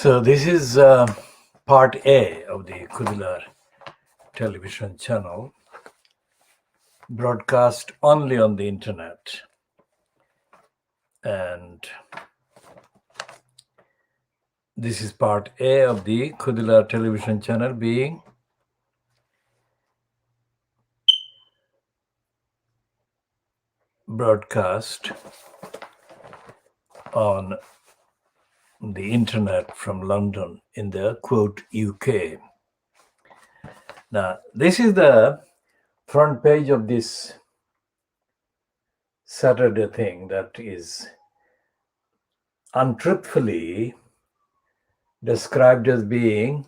So this is part A of the KhoodeelaarTV television channel, broadcast only on the internet. And this is part A of the KhoodeelaarTV television channel being broadcast on the internet from London in the quote UK. Now, this is the front page of this Saturday thing that is untruthfully described as being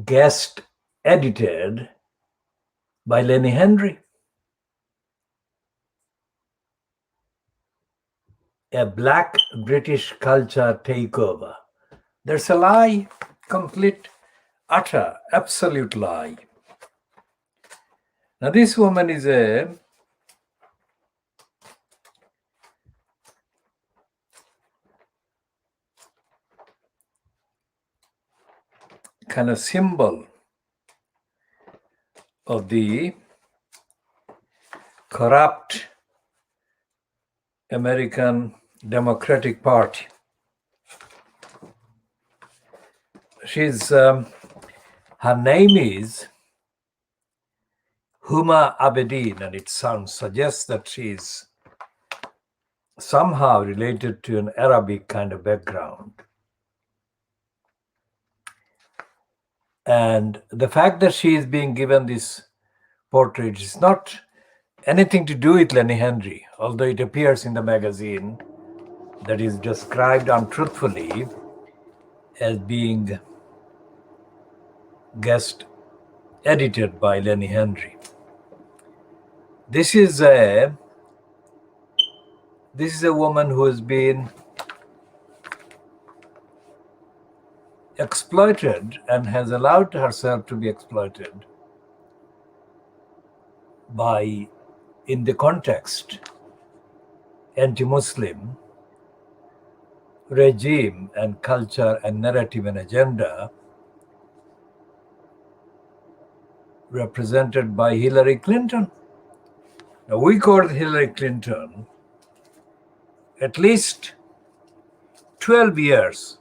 guest edited by Lenny Henry. A black British culture takeover. There's a lie, complete, utter, absolute lie. Now this woman is a kind of symbol of the corrupt American Democratic Party. She's her name is Huma Abedin, and it suggests that she's somehow related to an Arabic kind of background. And the fact that she is being given this portrait is not anything to do with Lenny Henry, although it appears in the magazine that is described untruthfully as being guest edited by Lenny Henry. This is a woman who has been exploited and has allowed herself to be exploited by, in the context, anti-Muslim regime and culture and narrative and agenda represented by Hillary Clinton. Now, we called Hillary Clinton at least 12 years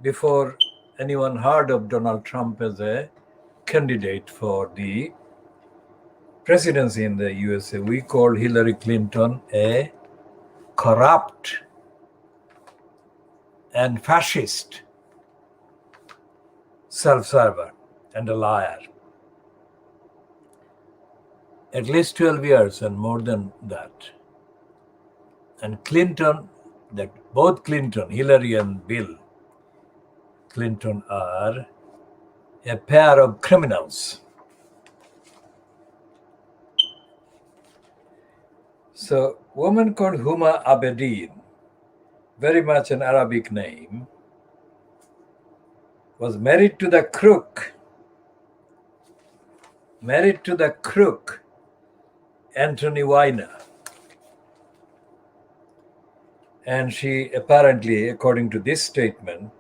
before anyone heard of Donald Trump as a candidate for the presidency in the USA. We called Hillary Clinton a corrupt and fascist self-server and a liar. At least 12 years and more than that. And Clinton, that both Clinton, Hillary and Bill Clinton, are a pair of criminals. So, a woman called Huma Abedin, very much an Arabic name, was married to the crook, Anthony Weiner. And she apparently, according to this statement,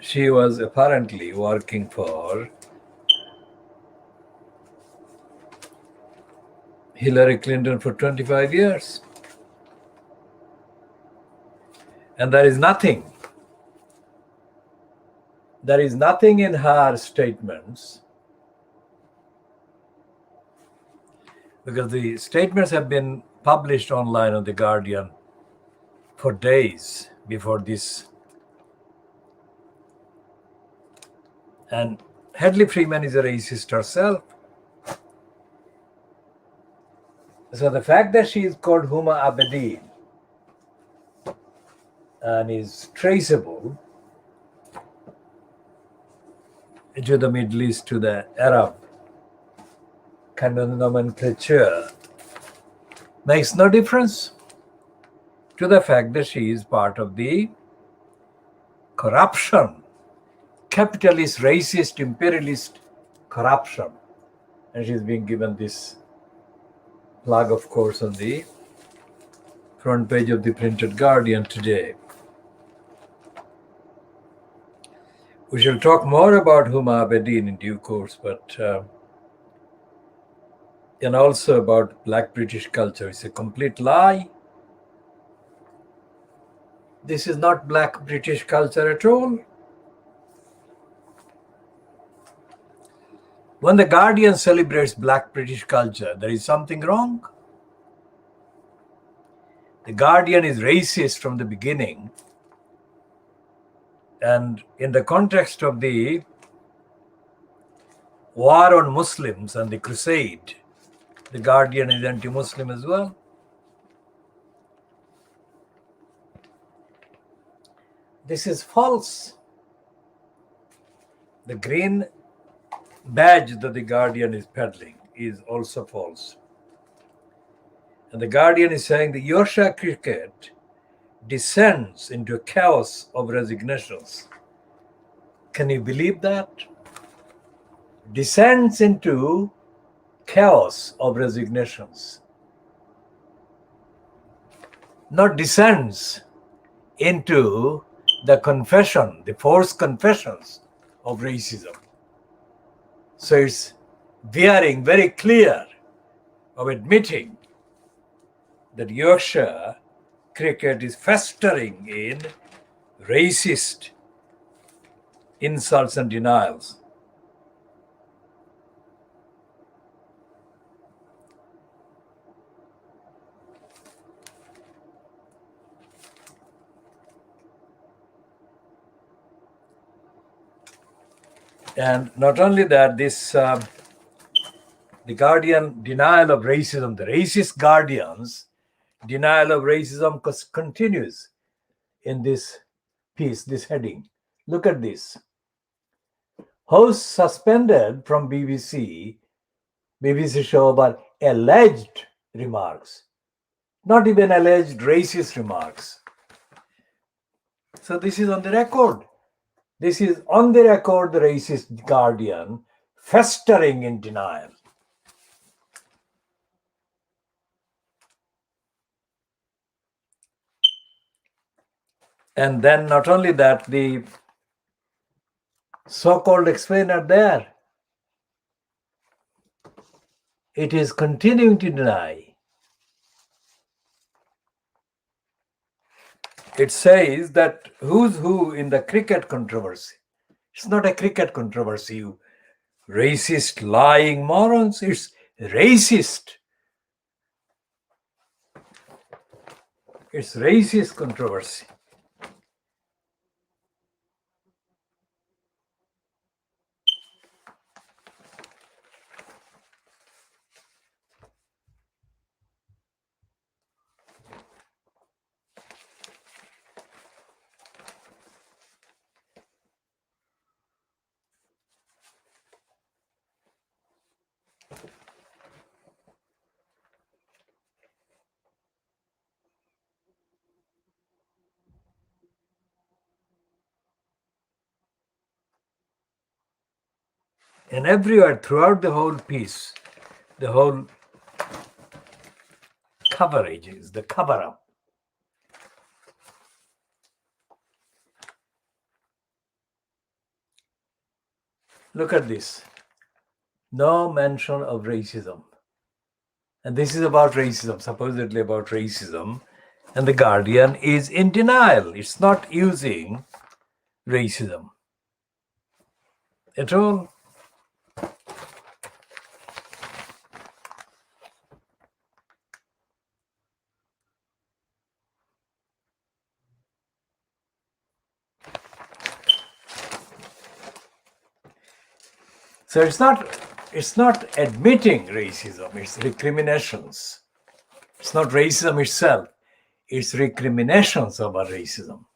she was apparently working for Hillary Clinton for 25 years. And there is nothing in her statements, because the statements have been published online on The Guardian for days before this. And Hadley Freeman is a racist herself. So the fact that she is called Huma Abedin and is traceable to the Middle East, to the Arab kind of nomenclature, makes no difference to the fact that she is part of the corruption, capitalist, racist, imperialist corruption And she's being given this plug, of course, on the front page of the printed Guardian today. We shall talk more about Huma Abedin in due course, but and also about Black British culture. It's a complete lie. This is not Black British culture at all. When the Guardian celebrates Black British culture, there is something wrong. The Guardian is racist from the beginning. And in the context of the war on Muslims and the crusade, the Guardian is anti-Muslim as well. This is false. The green badge that the Guardian is peddling is also false. And the Guardian is saying the Yorkshire cricket descends into a chaos of resignations. Can you believe that? Descends into chaos of resignations. Not descends into the confession, the forced confessions of racism. So it's bearing very clear of admitting that Yorkshire cricket is festering in racist insults and denials. And not only that, this the Guardian denial of racism, the racist Guardians denial of racism continues in this piece, this heading. Look at this. Host suspended from BBC show about alleged remarks, not even alleged racist remarks. So this is on the record. This is on the record, the racist Guardian festering in denial. And then not only that, the so-called explainer there, it is continuing to deny. It says that who's who in the cricket controversy. It's not a cricket controversy, you racist, lying morons. It's racist. It's racist controversy. And everywhere, throughout the whole piece, the whole coverage is the cover-up. Look at this. No mention of racism. And this is about racism, supposedly about racism. And the Guardian is in denial. It's not using racism at all. So it's not admitting racism, it's recriminations. It's not racism itself, it's recriminations about racism.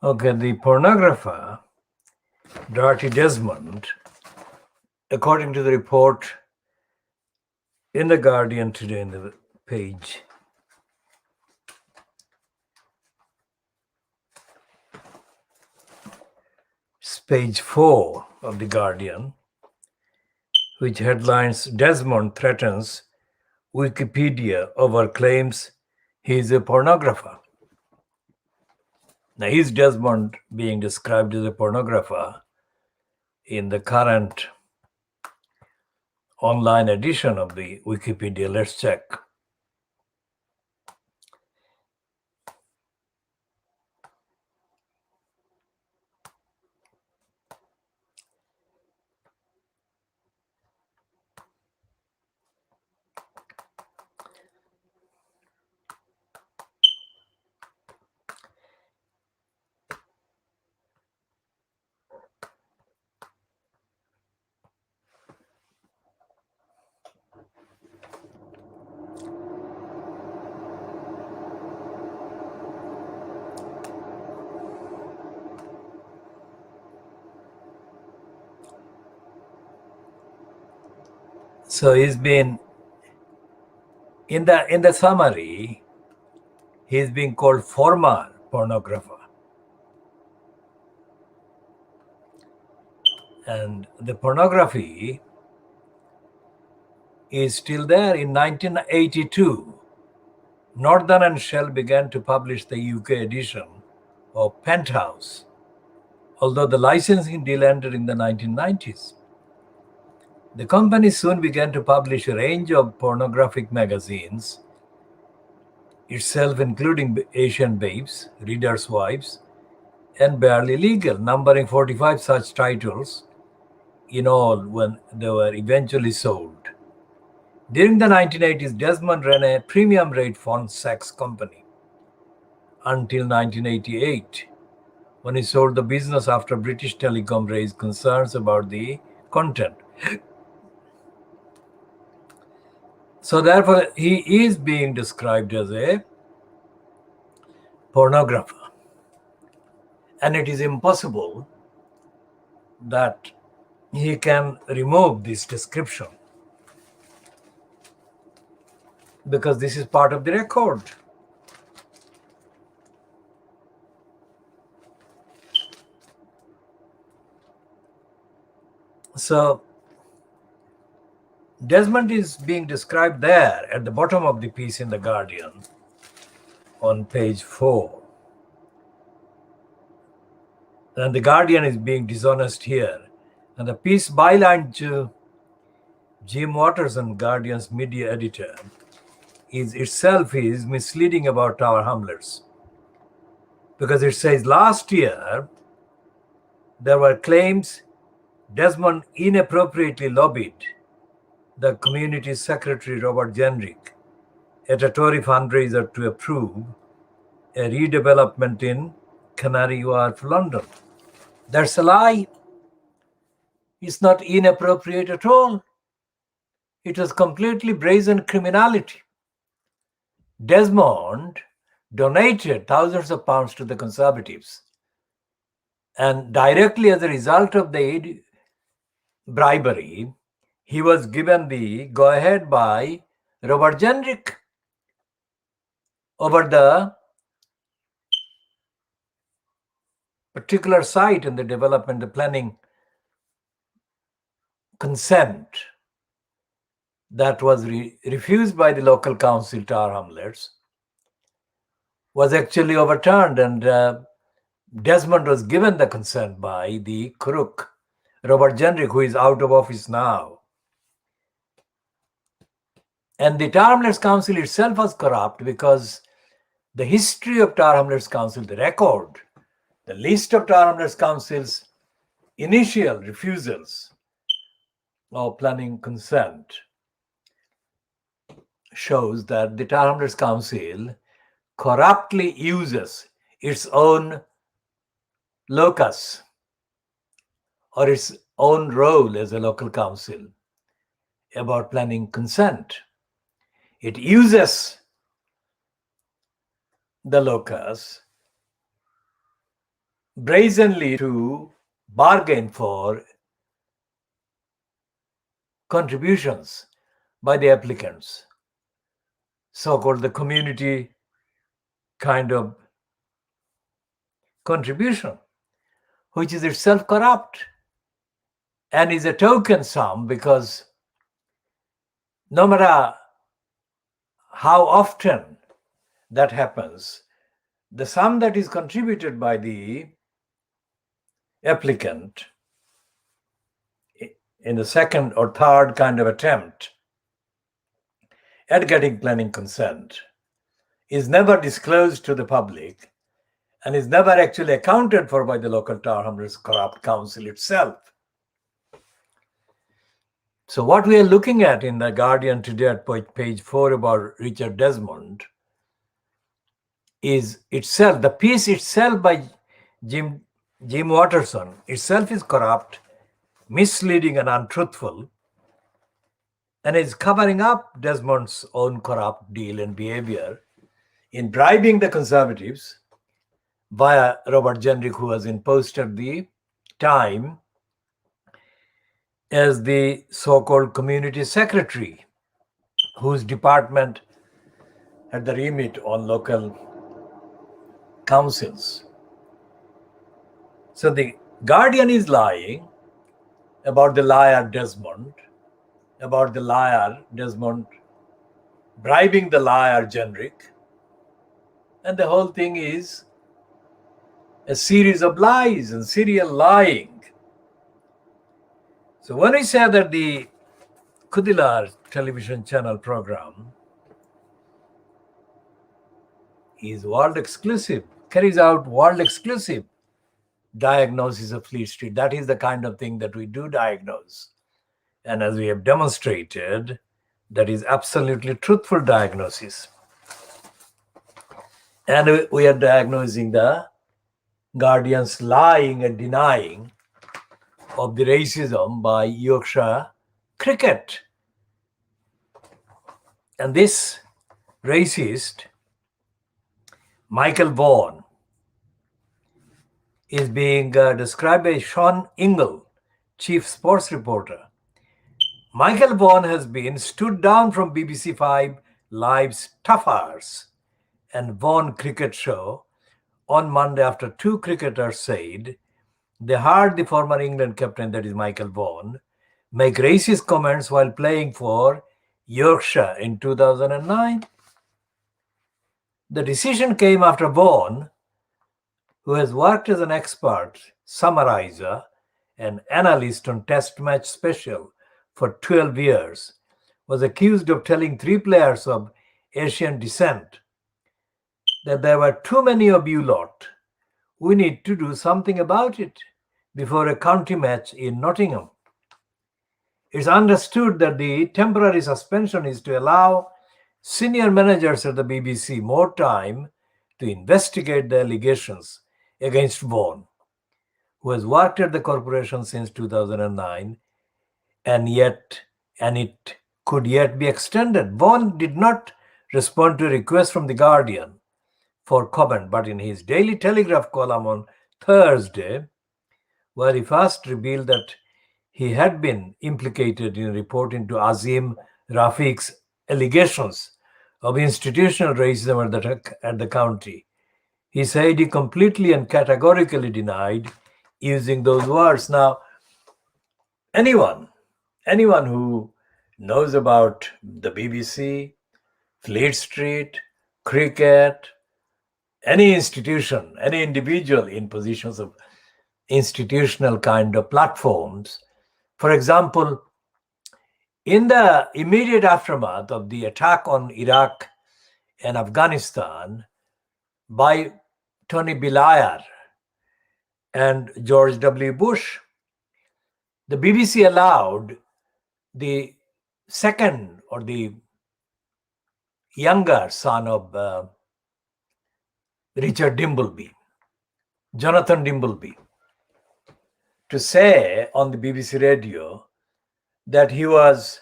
Okay, the pornographer, Dirty Desmond, according to the report in The Guardian today in the page, it's page 4 of The Guardian, which headlines Desmond threatens Wikipedia over claims he is a pornographer. Now, is Desmond being described as a pornographer in the current online edition of the Wikipedia? Let's check. So he's been in the summary, he's being called former pornographer. And the pornography is still there. In 1982, Northern and Shell began to publish the UK edition of Penthouse, although the licensing deal ended in the 1990s. The company soon began to publish a range of pornographic magazines, itself including Asian Babes, Reader's Wives, and Barely Legal, numbering 45 such titles in all when they were eventually sold. During the 1980s, Desmond ran a premium rate phone sex company until 1988, when he sold the business after British Telecom raised concerns about the content. So therefore, he is being described as a pornographer. And it is impossible that he can remove this description, because this is part of the record. So Desmond is being described there at the bottom of the piece in The Guardian on page 4. And The Guardian is being dishonest here. And the piece bylined to Jim Watterson, Guardian's media editor, is misleading about Tower Hamlets. Because it says last year there were claims Desmond inappropriately lobbied the community secretary Robert Jenrick at a Tory fundraiser to approve a redevelopment in Canary Wharf, London. That's a lie. It's not inappropriate at all. It was completely brazen criminality. Desmond donated thousands of pounds to the Conservatives, and directly as a result of the bribery, he was given the go-ahead by Robert Jenrick over the particular site and the development, the planning consent that was refused by the local council, Tower Hamlets, was actually overturned, and Desmond was given the consent by the crook, Robert Jenrick, who is out of office now. And the Tower Hamlets Council itself was corrupt, because the history of Tower Hamlets Council, the record, the list of Tower Hamlets Council's initial refusals of planning consent shows that the Tower Hamlets Council corruptly uses its own locus or its own role as a local council about planning consent. It uses the locus brazenly to bargain for contributions by the applicants, so-called the community kind of contribution, which is itself corrupt and is a token sum, because no matter how often that happens, the sum that is contributed by the applicant in the second or third kind of attempt at getting planning consent is never disclosed to the public and is never actually accounted for by the local Tower Hamlets Corrupt Council itself. So what we are looking at in The Guardian today at page 4 about Richard Desmond is itself, the piece itself by Jim Watterson itself is corrupt, misleading and untruthful, and is covering up Desmond's own corrupt deal and behavior in bribing the Conservatives via Robert Jenrick, who was in post at the time as the so-called community secretary, whose department had the remit on local councils. So the Guardian is lying about the liar Desmond, about the liar Desmond bribing the liar Jenrick, and the whole thing is a series of lies and serial lying. So when we say that the Khoodeelaar television channel program is world exclusive, carries out world exclusive diagnosis of Fleet Street, that is the kind of thing that we do diagnose. And as we have demonstrated, that is absolutely truthful diagnosis. And we are diagnosing the Guardian's lying and denying of the racism by Yorkshire cricket. And this racist, Michael Vaughan, is being described by Sean Ingle, chief sports reporter. Michael Vaughan has been stood down from BBC 5 Live's Tough Hours and Vaughan cricket show on Monday after two cricketers said they heard the former England captain, that is Michael Vaughan, make racist comments while playing for Yorkshire in 2009. The decision came after Vaughan, who has worked as an expert summarizer and analyst on Test Match Special for 12 years, was accused of telling three players of Asian descent that there were too many of you lot. We need to do something about it before a county match in Nottingham. It's understood that the temporary suspension is to allow senior managers at the BBC more time to investigate the allegations against Vaughan, who has worked at the corporation since 2009, and it could yet be extended. Vaughan did not respond to a request from The Guardian for comment, but in his Daily Telegraph column on Thursday, where he first revealed that he had been implicated in a report into Azim Rafiq's allegations of institutional racism at the county, he said he completely and categorically denied using those words. Now, anyone who knows about the BBC, Fleet Street, cricket, any institution, any individual in positions of institutional kind of platforms, for example, in the immediate aftermath of the attack on Iraq and Afghanistan by Tony Blair and George W. Bush, the BBC allowed the second or the younger son of Richard Dimbleby, Jonathan Dimbleby, to say on the BBC radio that he was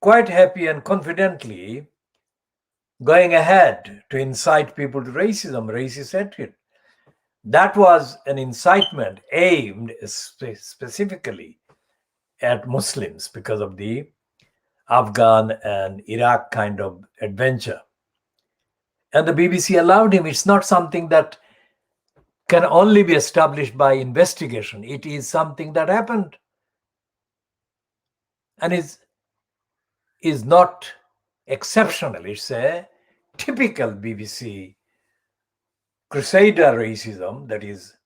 quite happy and confidently going ahead to incite people to racism, racist hatred, That was an incitement aimed specifically at Muslims because of the Afghan and Iraq kind of adventure. And the BBC allowed him. It's not something that can only be established by investigation. It is something that happened and is not exceptional. It's a typical BBC crusader racism, that is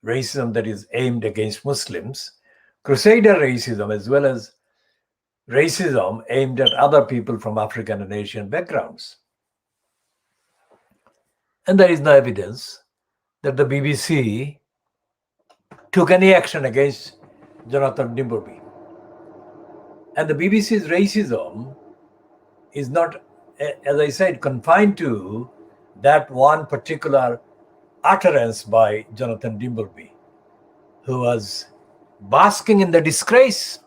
racism that is aimed against Muslims, crusader racism, as well as racism aimed at other people from African and Asian backgrounds. And there is no evidence that the BBC took any action against Jonathan Dimbleby. And the BBC's racism is not, as I said, confined to that one particular utterance by Jonathan Dimbleby, who was basking in the disgrace,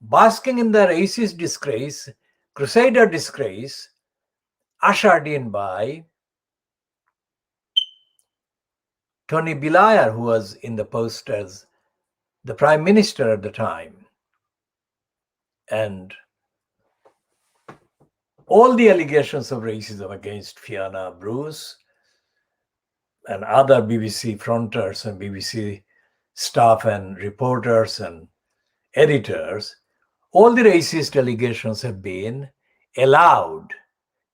basking in the racist disgrace, crusader disgrace, ushered in by Tony Blair, who was in the post as the Prime Minister at the time. And all the allegations of racism against Fiona Bruce and other BBC fronters and BBC staff and reporters and editors, all the racist allegations have been allowed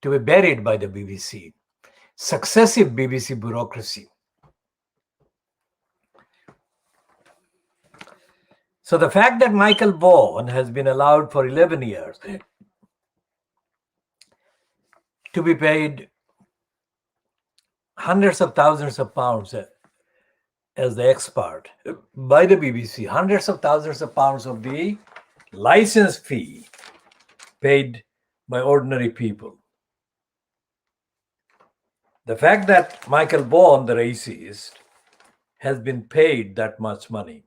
to be buried by the BBC, successive BBC bureaucracy. So the fact that Michael Vaughan has been allowed for 11 years to be paid hundreds of thousands of pounds as the expert by the BBC, hundreds of thousands of pounds of the license fee paid by ordinary people. The fact that Michael Vaughan, the racist, has been paid that much money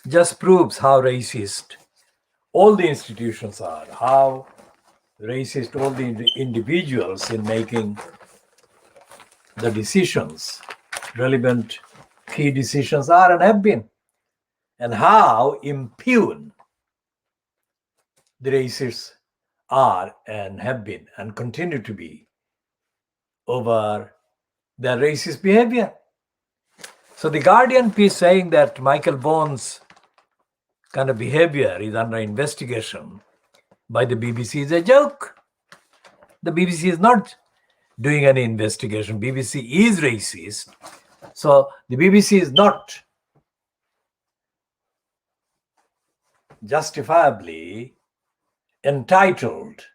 just proves how racist all the institutions are, how racist all the individuals in making the decisions, relevant key decisions are and have been, and how impune the racists are and have been and continue to be over their racist behavior. So the Guardian piece saying that Michael Vaughan's kind of behavior is under investigation by the BBC is a joke. The BBC is not doing any investigation. BBC is racist. So the BBC is not justifiably entitled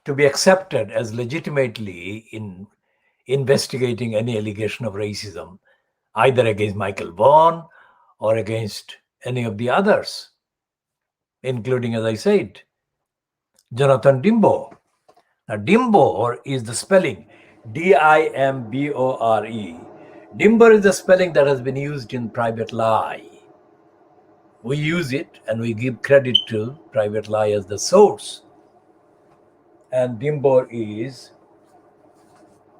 to be accepted as legitimately in investigating any allegation of racism, either against Michael Vaughan or against any of the others, including, as I said, Jonathan Dimbo. Now, Dimbo is the spelling, D-I-M-B-O-R-E. Dimbo is the spelling that has been used in Private Lie. We use it and we give credit to Private Lie as the source. And Dimbo is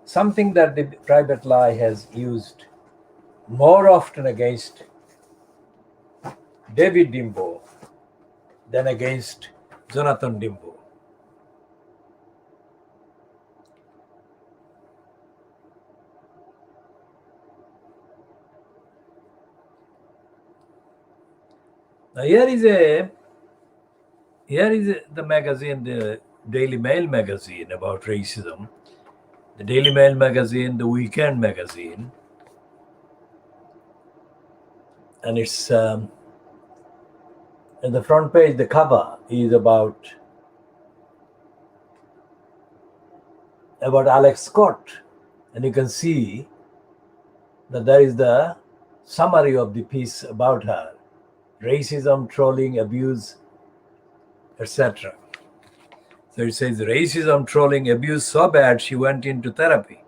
something that the Private Lie has used more often against David Dimbo than against Jonathan Dimbo. Now here is the magazine, the Daily Mail magazine about racism. The Daily Mail magazine, the Weekend magazine, and it's in the front page, the cover is about Alex Scott, and you can see that there is the summary of the piece about her: racism, trolling, abuse, etc. So it says racism, trolling, abuse so bad she went into therapy.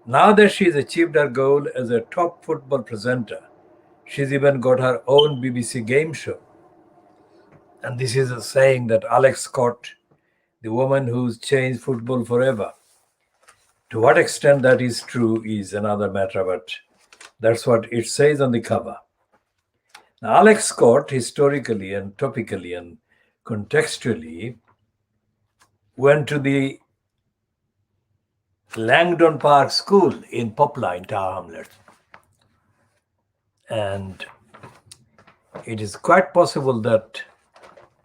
Now that she's achieved her goal as a top football presenter, she's even got her own BBC game show. And this is a saying that Alex Scott, the woman who's changed football forever, To what extent that is true is another matter, but that's what it says on the cover. Now, Alex Scott, historically and topically and contextually, went to the Langdon Park School in Poplar in Tower Hamlets. And it is quite possible that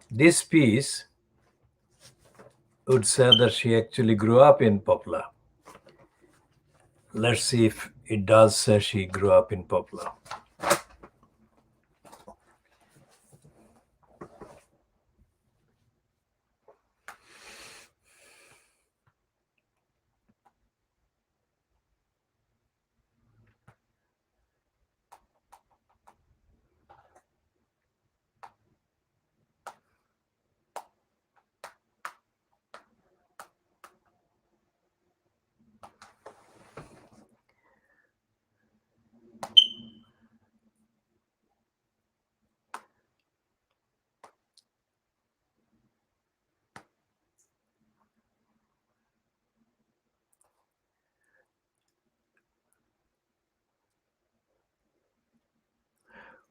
this piece would say that she actually grew up in Poplar. Let's see if it does say she grew up in Poplar.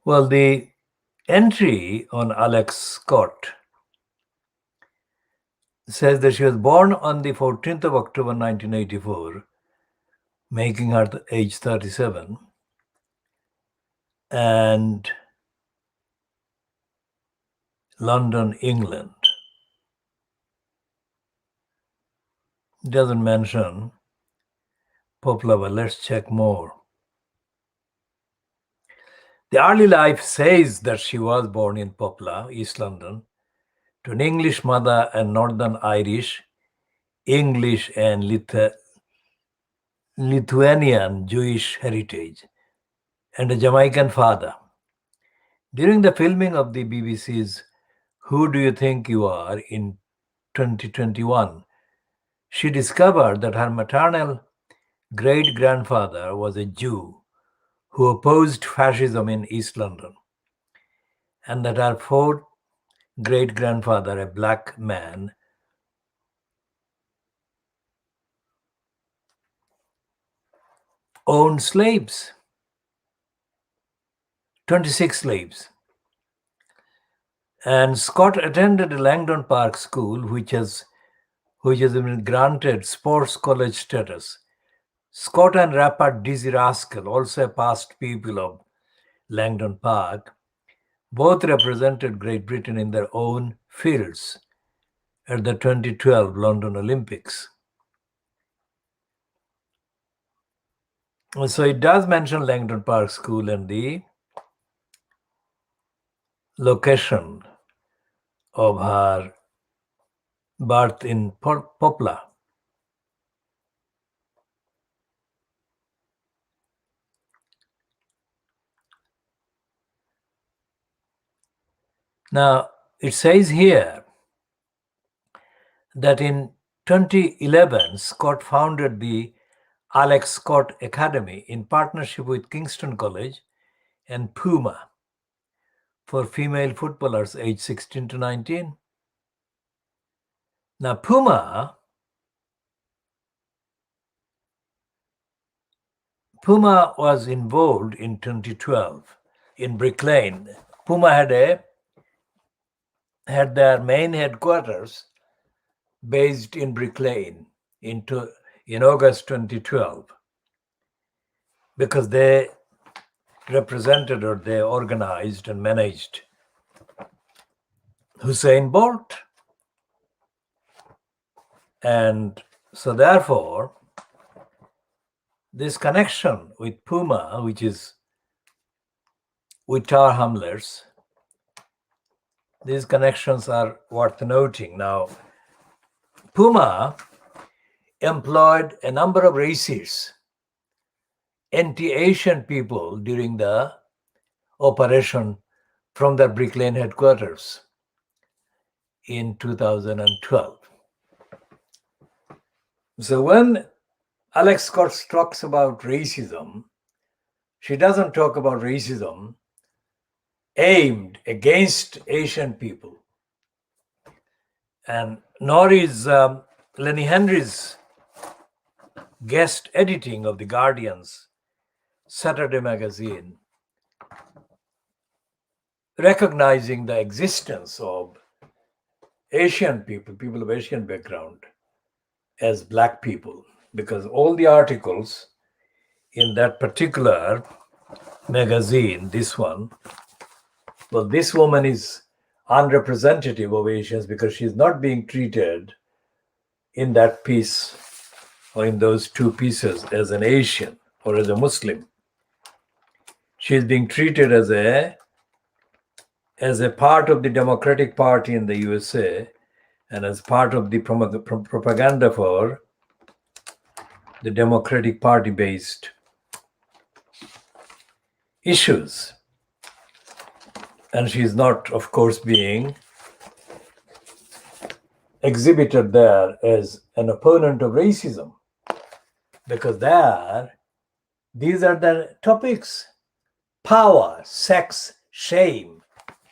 Well, the entry on Alex Scott says that she was born on the 14th of October 1984, making her age 37, and London, England. It doesn't mention Poplar, but let's check more. The early life says that she was born in Poplar, East London, to an English mother and Northern Irish, English and Lithuanian Jewish heritage, and a Jamaican father. During the filming of the BBC's Who Do You Think You Are in 2021, she discovered that her maternal great-grandfather was a Jew who opposed fascism in East London, and that her fourth great-grandfather, a black man, owned slaves, 26 slaves. And Scott attended Langdon Park School, which has been granted sports college status. Scott and rapper Dizzy Rascal, also a past pupil of Langdon Park, both represented Great Britain in their own fields at the 2012 London Olympics. So it does mention Langdon Park School and the location of her birth in Poplar. Now, it says here that in 2011, Scott founded the Alex Scott Academy in partnership with Kingston College and Puma for female footballers aged 16 to 19. Now, Puma was involved in 2012 in Brick Lane. Puma had their main headquarters based in Brick Lane in August 2012 because they represented or they organized and managed Usain Bolt. And so therefore, this connection with Puma, which is with Tower Hamlets, these connections are worth noting. Now, Puma employed a number of racists, anti-Asian people during the operation from their Brick Lane headquarters in 2012. So when Alex Scott talks about racism, she doesn't talk about racism aimed against Asian people. And nor is Lenny Henry's guest editing of the Guardian's Saturday magazine, recognizing the existence of Asian people, people of Asian background, as black people, because all the articles in that particular magazine, this one, well, this woman is unrepresentative of Asians because she's not being treated in that piece or in those two pieces as an Asian or as a Muslim. She's being treated as a part of the Democratic Party in the USA and as part of the propaganda for the Democratic Party based issues. And she's not, of course, being exhibited there as an opponent of racism, because these are the topics: power, sex, shame,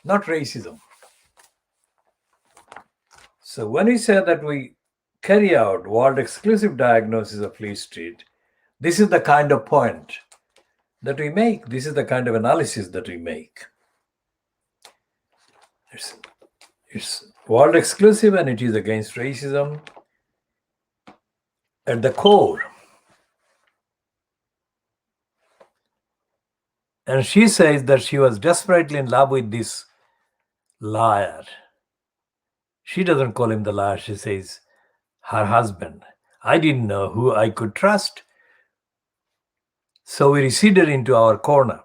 not racism. So when we say that we carry out world exclusive diagnosis of Fleet Street, this is the kind of point that we make. This is the kind of analysis that we make. It's world exclusive and it is against racism at the core. And she says that she was desperately in love with this liar. She doesn't call him the liar, she says her husband. I didn't know who I could trust. So we receded into our corner.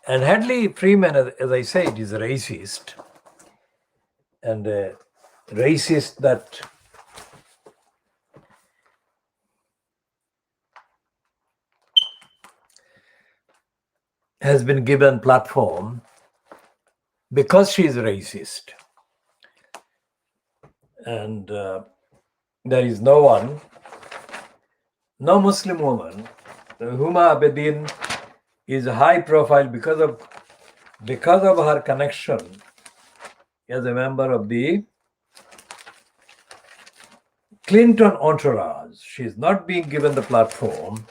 And Hadley Freeman, as I said, is a racist. And a racist that has been given platform because she is racist. And there is no one, no Muslim woman. Huma Abedin is a high profile because of her connection as a member of the Clinton entourage. She is not being given the platform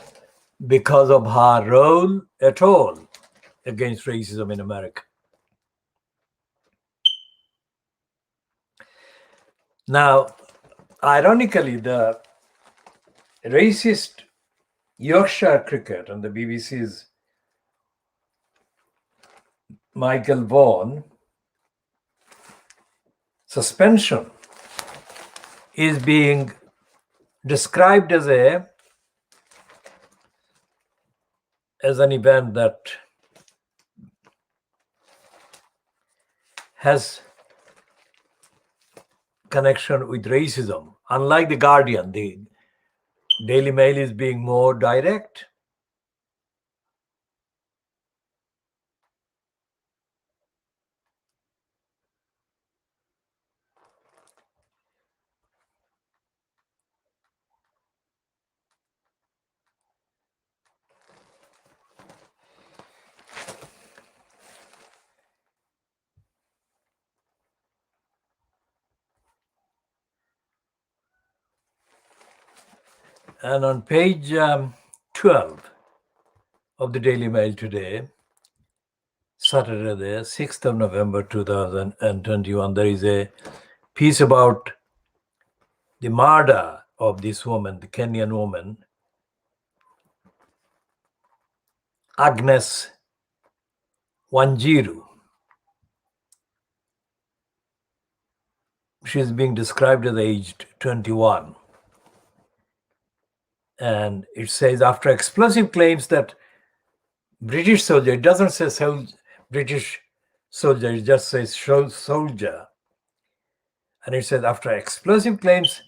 because of her role at all against racism in America. Now, ironically, the racist Yorkshire cricket on the BBC's Michael Vaughan suspension is being described as an event that has connection with racism. Unlike the Guardian, the Daily Mail is being more direct. And on page 12 of the Daily Mail today, Saturday, the 6th of November 2021, there is a piece about the murder of this woman, the Kenyan woman, Agnes Wanjiru. She is being described as aged 21. And it says, after explosive claims that British soldier, it doesn't say British soldier, it just says soldier. And it says, after explosive claims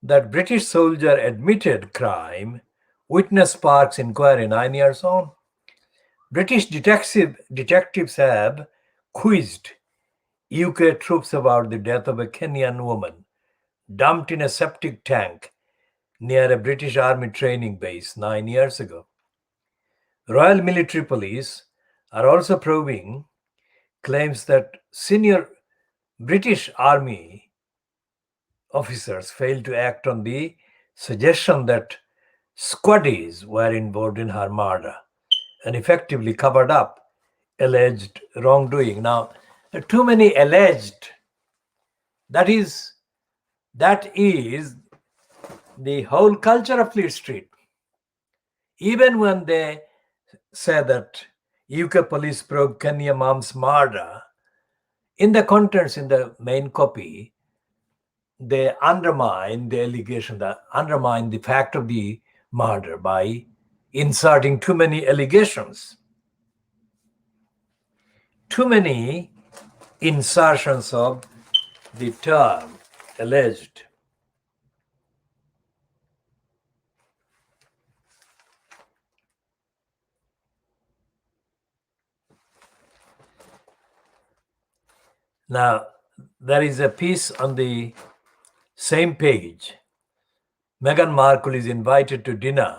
that British soldier admitted crime, witness sparks inquiry 9 years on. British detectives have quizzed UK troops about the death of a Kenyan woman dumped in a septic tank near a British Army training base 9 years ago. Royal Military Police are also probing claims that senior British Army officers failed to act on the suggestion that squaddies were involved in her murder and effectively covered up alleged wrongdoing. Now, too many alleged, that is the whole culture of Fleet Street. Even when they say that UK police probe Kenya mom's murder, in the contents in the main copy, they undermine the allegation, that undermine the fact of the murder by inserting too many allegations, too many insertions of the term alleged. Now, there is a piece on the same page. Meghan Markle is invited to dinner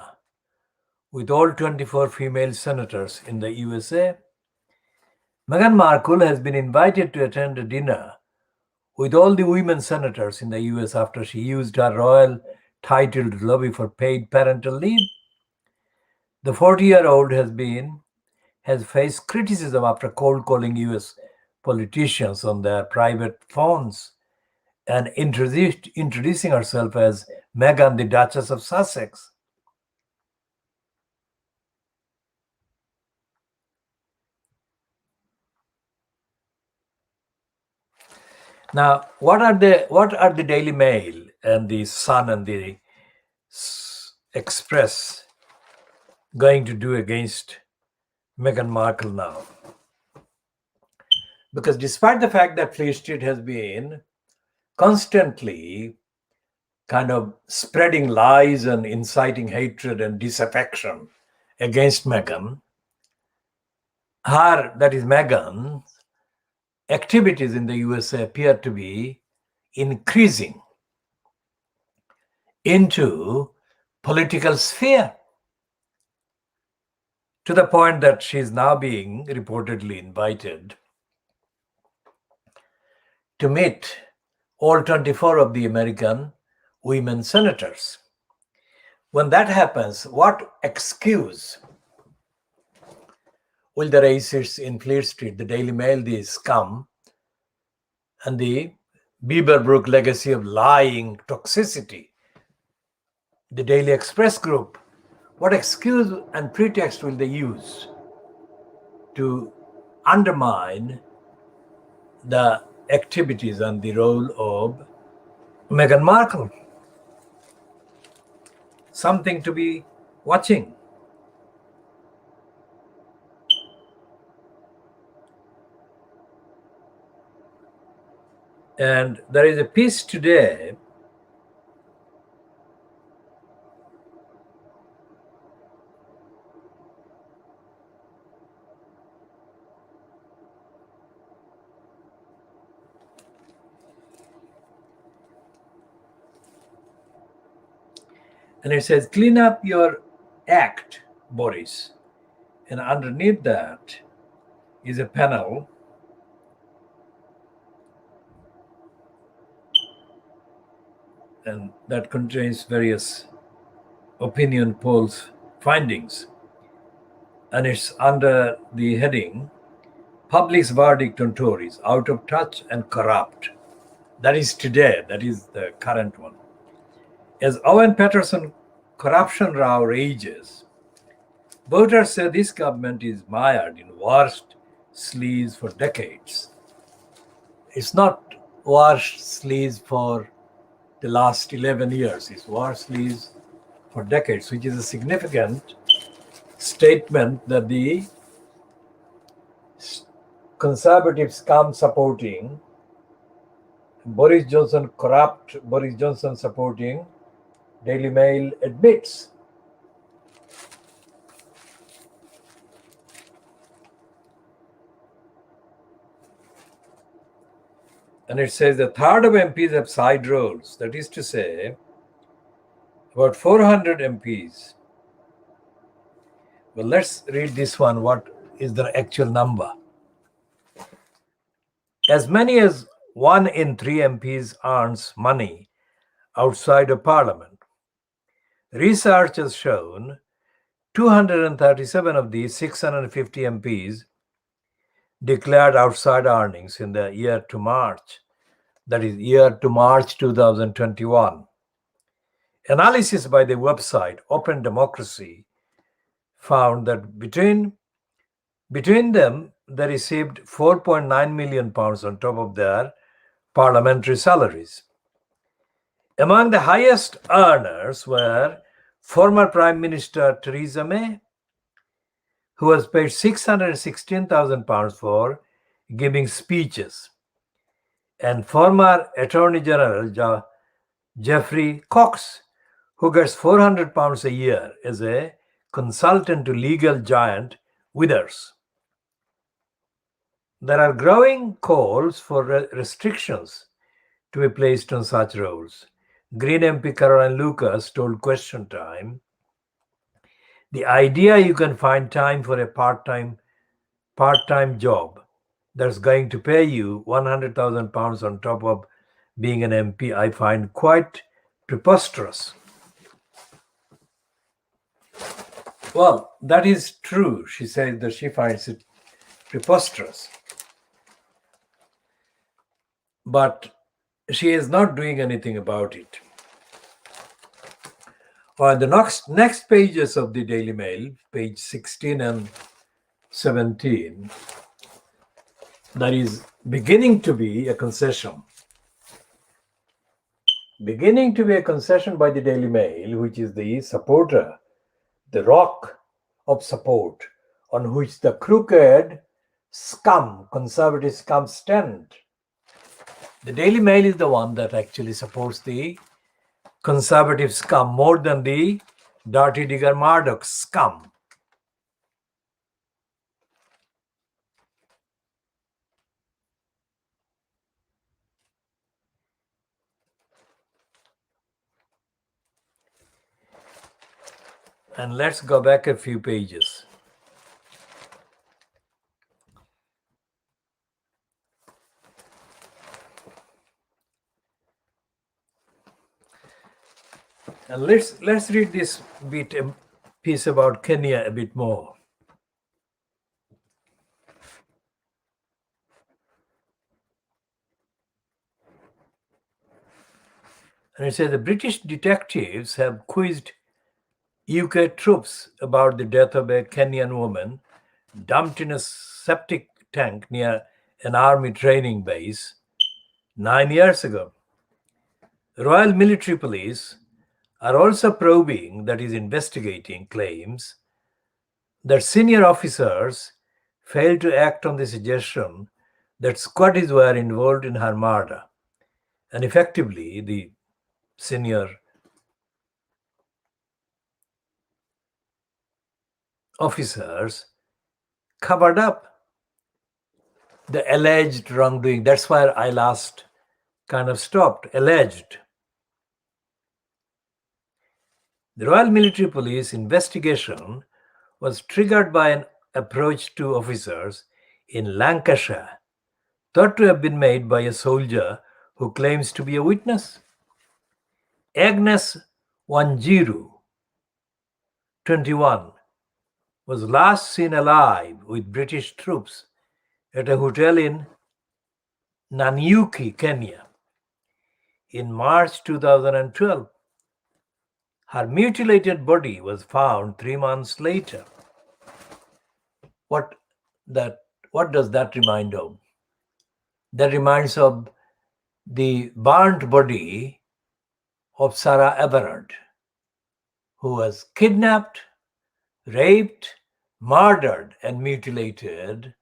with all 24 female senators in the USA. Meghan Markle has been invited to attend a dinner with all the women senators in the US after she used her royal title to lobby for paid parental leave. The 40-year-old has faced criticism after cold calling US politicians on their private phones and introducing herself as Meghan, the Duchess of Sussex. Now, what are the Daily Mail and the Sun and the Express going to do against Meghan Markle now? Because despite the fact that Fleet Street has been constantly kind of spreading lies and inciting hatred and disaffection against Meghan, Meghan's activities in the USA appear to be increasing into political sphere, to the point that she is now being reportedly invited to meet all 24 of the American women senators. When that happens, what excuse will the racists in Fleet Street, the Daily Mail, the SCUM, and the Beaverbrook legacy of lying toxicity, the Daily Express group, what excuse and pretext will they use to undermine the activities and the role of Meghan Markle? Something to be watching. And there is a piece today and it says, "Clean up your act, Boris." And underneath that is a panel and that contains various opinion polls findings. And it's under the heading, "Public's Verdict on Tories, Out of Touch and Corrupt." That is today, that is the current one. As Owen Paterson corruption row rages, voters say this government is mired in worst sleaze for decades. It's not worst sleaze for the last 11 years, it's worst sleaze for decades, which is a significant statement that the conservatives come supporting Boris Johnson, corrupt Boris Johnson supporting Daily Mail admits. And it says a third of MPs have side roles. That is to say, about 400 MPs. Well, let's read this one. What is the actual number? As many as 1 in 3 MPs earns money outside of Parliament. Research has shown 237 of these 650 MPs declared outside earnings in the year to March, that is year to March 2021. Analysis by the website Open Democracy found that between them, they received £4.9 million on top of their parliamentary salaries. Among the highest earners were former Prime Minister Theresa May, who was paid £616,000 for giving speeches, and former Attorney General Geoffrey Cox, who gets £400 a year as a consultant to legal giant Withers. There are growing calls for restrictions to be placed on such roles. Green MP Caroline Lucas told Question Time, "The idea you can find time for a part-time job that's going to pay you £100,000 on top of being an MP, I find quite preposterous." Well, that is true. She says that she finds it preposterous. But she is not doing anything about it. On the next pages of the Daily Mail, page 16 and 17, there is beginning to be a concession. Beginning to be a concession by the Daily Mail, which is the supporter, the rock of support on which the crooked SCUM, conservative SCUM, stand. The Daily Mail is the one that actually supports the conservative SCUM more than the Dirty Digger Murdoch SCUM. And let's go back a few pages. And let's read this piece about Kenya a bit more. And it says the British detectives have quizzed UK troops about the death of a Kenyan woman dumped in a septic tank near an army training base 9 years ago. Royal Military Police are also probing, that is investigating, claims that senior officers failed to act on the suggestion that squaddies were involved in her murder. And effectively, the senior officers covered up the alleged wrongdoing. That's where I last kind of stopped. Alleged. The Royal Military Police investigation was triggered by an approach to officers in Lancashire, thought to have been made by a soldier who claims to be a witness. Agnes Wanjiru, 21, was last seen alive with British troops at a hotel in Nanyuki, Kenya, in March 2012. Her mutilated body was found 3 months later. What does that remind of? That reminds of the burnt body of Sarah Everard, who was kidnapped, raped, murdered, and mutilated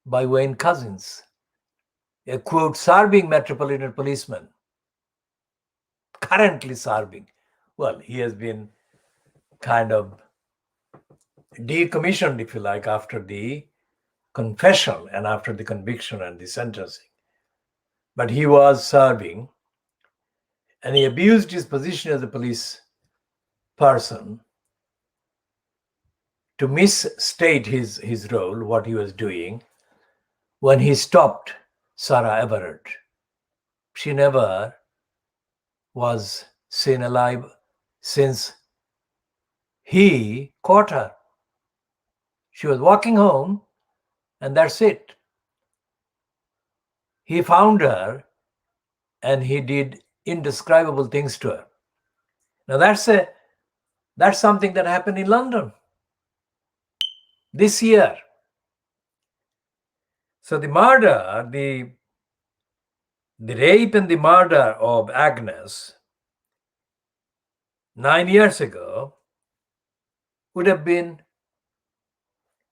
by Wayne Couzens, a quote serving Metropolitan Policeman, currently serving. Well, he has been kind of decommissioned, if you like, after the confession and after the conviction and the sentencing. But he was serving, and he abused his position as a police person to misstate his role, what he was doing, when he stopped Sarah Everard. She never was seen alive since he caught her. She was walking home, and that's it. He found her, and he did indescribable things to her. Now that's something that happened in London this year. So the murder, the rape and the murder of Agnes 9 years ago would have been,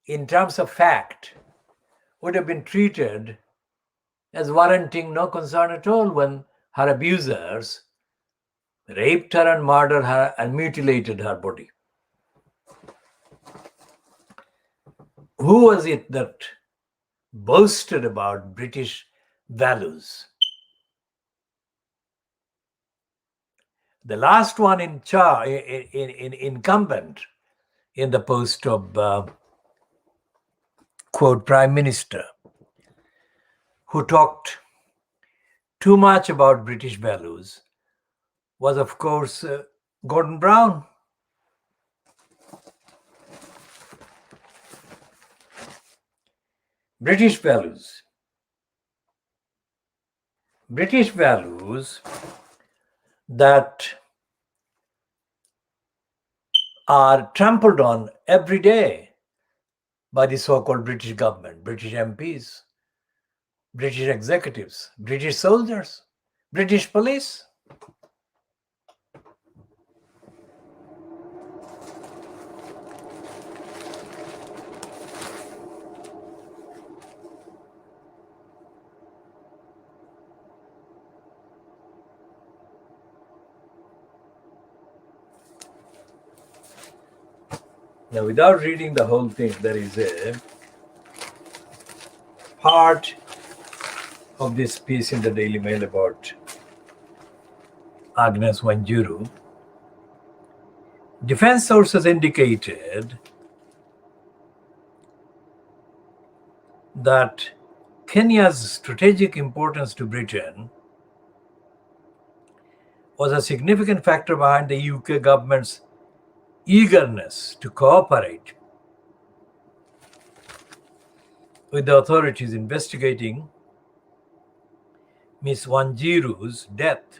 in terms of fact, would have been treated as warranting no concern at all when her abusers raped her and murdered her and mutilated her body. Who was it that boasted about British values? The last one incumbent in the post of quote prime minister, who talked too much about British values, was of course Gordon Brown. British values that are trampled on every day by the so-called British government, British MPs, British executives, British soldiers, British police. Now, without reading the whole thing, there is a part of this piece in the Daily Mail about Agnes Wanjiru. Defense sources indicated that Kenya's strategic importance to Britain was a significant factor behind the UK government's eagerness to cooperate with the authorities investigating Miss Wanjiru's death.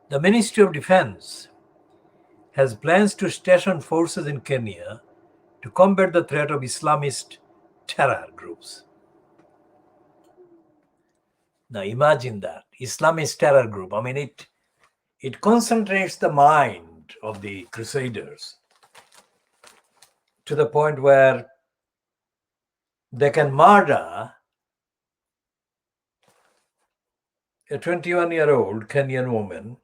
The Ministry of Defense has plans to station forces in Kenya to combat the threat of Islamist terror groups. Now imagine that, Islamist terror group. I mean, it concentrates the mind of the crusaders to the point where they can murder a 21-year-old Kenyan woman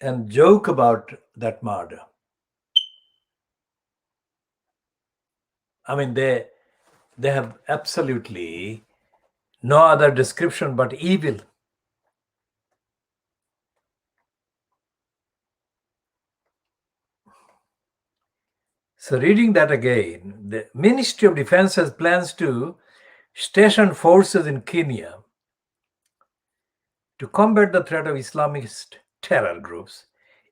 and joke about that murder. I mean, they have absolutely no other description but evil. So reading that again, the Ministry of Defense has plans to station forces in Kenya to combat the threat of Islamist terror groups,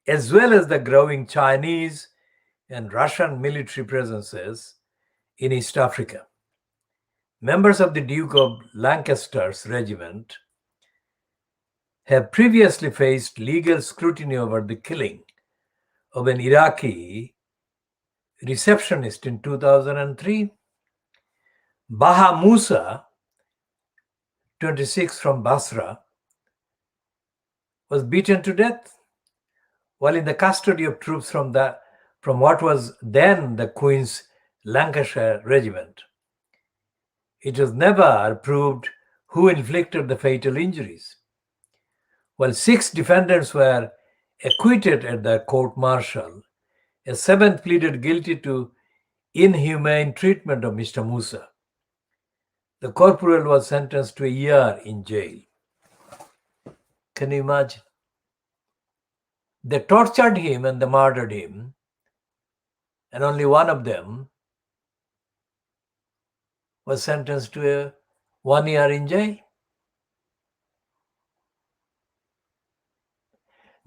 as well as the growing Chinese and Russian military presences in East Africa. Members of the Duke of Lancaster's regiment have previously faced legal scrutiny over the killing of an Iraqi receptionist in 2003. Baha Musa, 26, from Basra, was beaten to death while in the custody of troops from what was then the Queen's Lancashire Regiment. It was never proved who inflicted the fatal injuries. While 6 defendants were acquitted at the court-martial, a 7th pleaded guilty to inhumane treatment of Mr. Musa. The corporal was sentenced to a year in jail. Can you imagine? They tortured him and they murdered him, and only one of them was sentenced to 1 year in jail.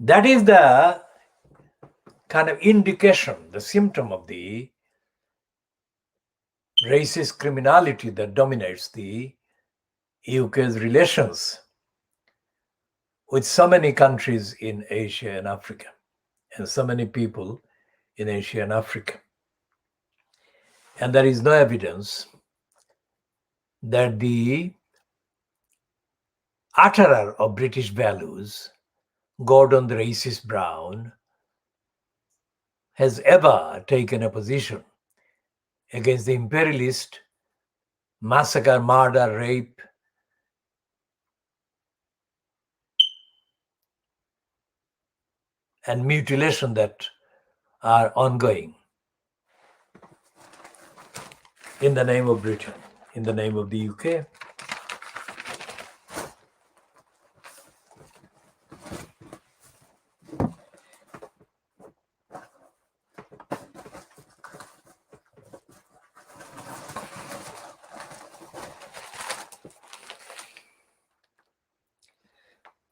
That is the kind of indication, the symptom of the racist criminality that dominates the UK's relations with so many countries in Asia and Africa, and so many people in Asia and Africa. And there is no evidence that the utterer of British values, Gordon the Racist Brown, has ever taken a position against the imperialist massacre, murder, rape, and mutilation that are ongoing in the name of Britain, in the name of the UK.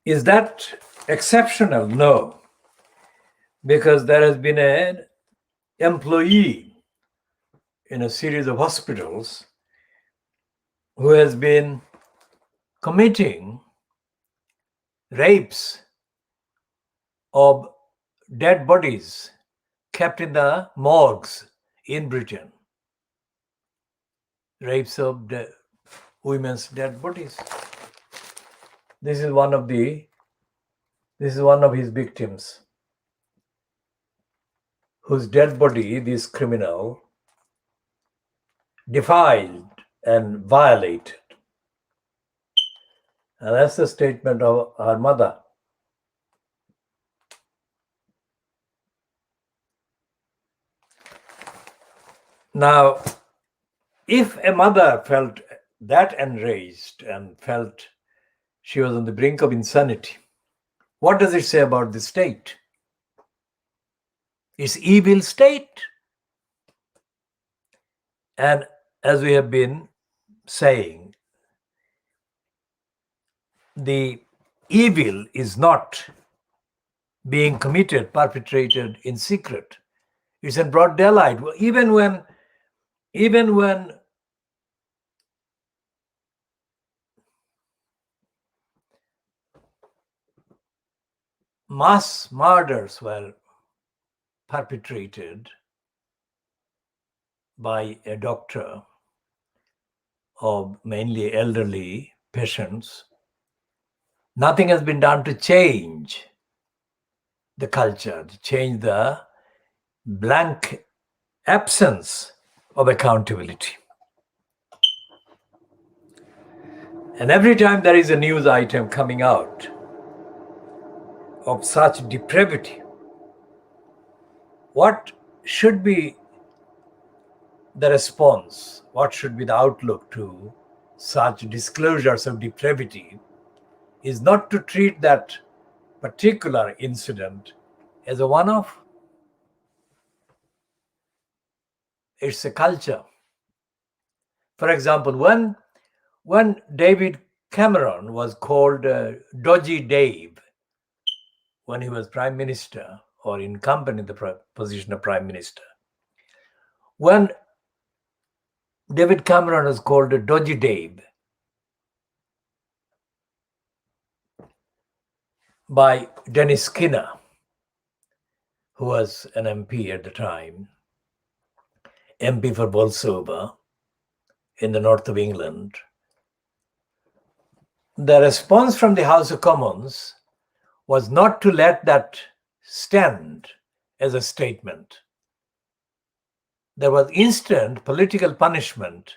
Is that exceptional? No, because there has been an employee in a series of hospitals who has been committing rapes of dead bodies kept in the morgues in Britain. Rapes of women's dead bodies. This is one of his victims, whose dead body this criminal defiled and violated. And that's the statement of her mother. Now, if a mother felt that enraged and felt she was on the brink of insanity, what does it say about the state? It's evil state. And as we have been saying, the evil is not being committed, perpetrated in secret. It's in broad daylight. Even when mass murders were perpetrated by a doctor of mainly elderly patients, nothing has been done to change the culture, to change the blank absence of accountability. And every time there is a news item coming out of such depravity, what should be the response? What should be the outlook to such disclosures of depravity is not to treat that particular incident as a one-off. It's a culture. For example, when David Cameron was called Dodgy Dave when he was Prime Minister or incumbent in the position of Prime Minister, when David Cameron was called Dodgy Dave by Dennis Skinner, who was an MP at the time, MP for Bolsover in the north of England, the response from the House of Commons was not to let that stand as a statement. There was instant political punishment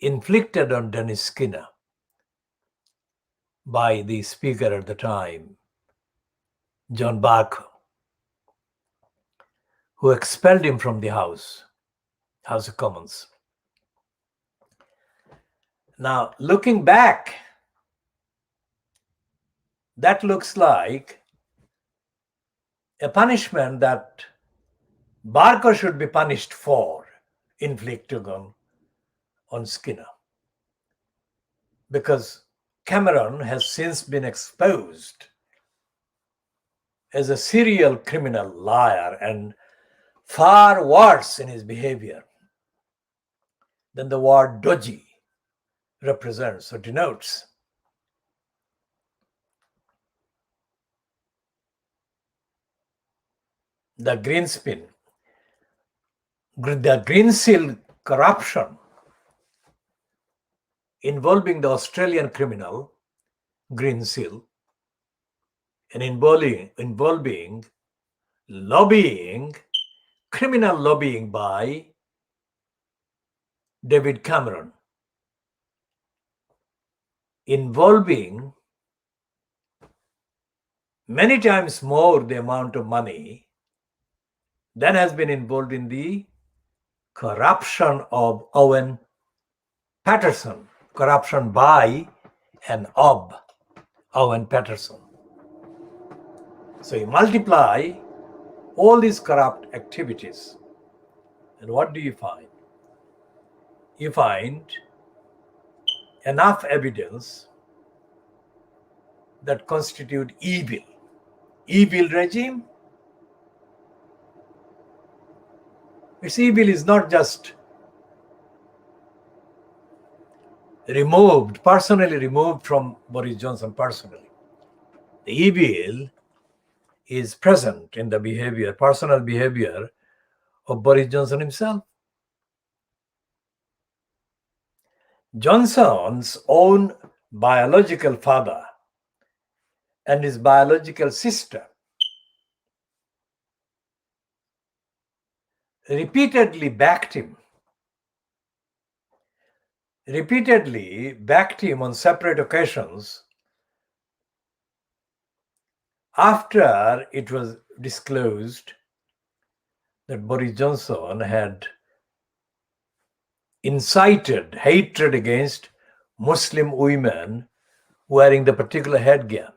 inflicted on Dennis Skinner by the Speaker at the time, John Barker, who expelled him from the House of Commons. Now, looking back, that looks like a punishment that Barker should be punished for inflicting on Skinner, because Cameron has since been exposed as a serial criminal liar and far worse in his behavior than the word dodgy represents or denotes. The Greenspin, the Greensill corruption involving the Australian criminal Greensill and involving lobbying, criminal lobbying by David Cameron, involving many times more the amount of money than has been involved in the corruption of Owen Paterson, corruption by and of Owen Paterson. So you multiply all these corrupt activities, and what do you find? You find enough evidence that constitute evil. Evil regime. Its evil is not just personally removed from Boris Johnson personally. The evil is present in the personal behavior of Boris Johnson himself. Johnson's own biological father and his biological sister repeatedly backed him on separate occasions after it was disclosed that Boris Johnson had incited hatred against Muslim women wearing the particular headgear.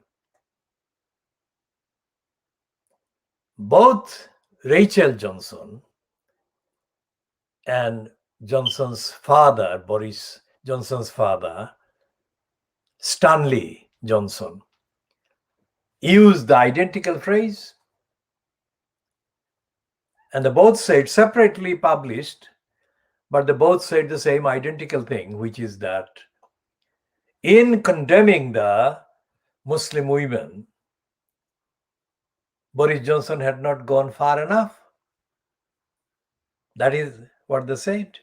Both Rachel Johnson and Johnson's father, Boris Johnson's father, Stanley Johnson, used the identical phrase, and they both said, separately published, but they both said the same identical thing, which is that in condemning the Muslim women, Boris Johnson had not gone far enough. That is what they said.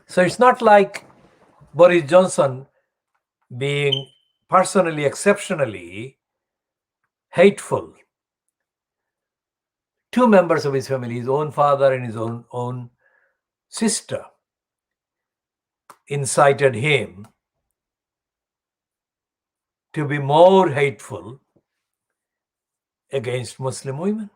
So it's not like Boris Johnson being personally, exceptionally hateful. Two members of his family, his own father and his own sister, incited him to be more hateful against Muslim women.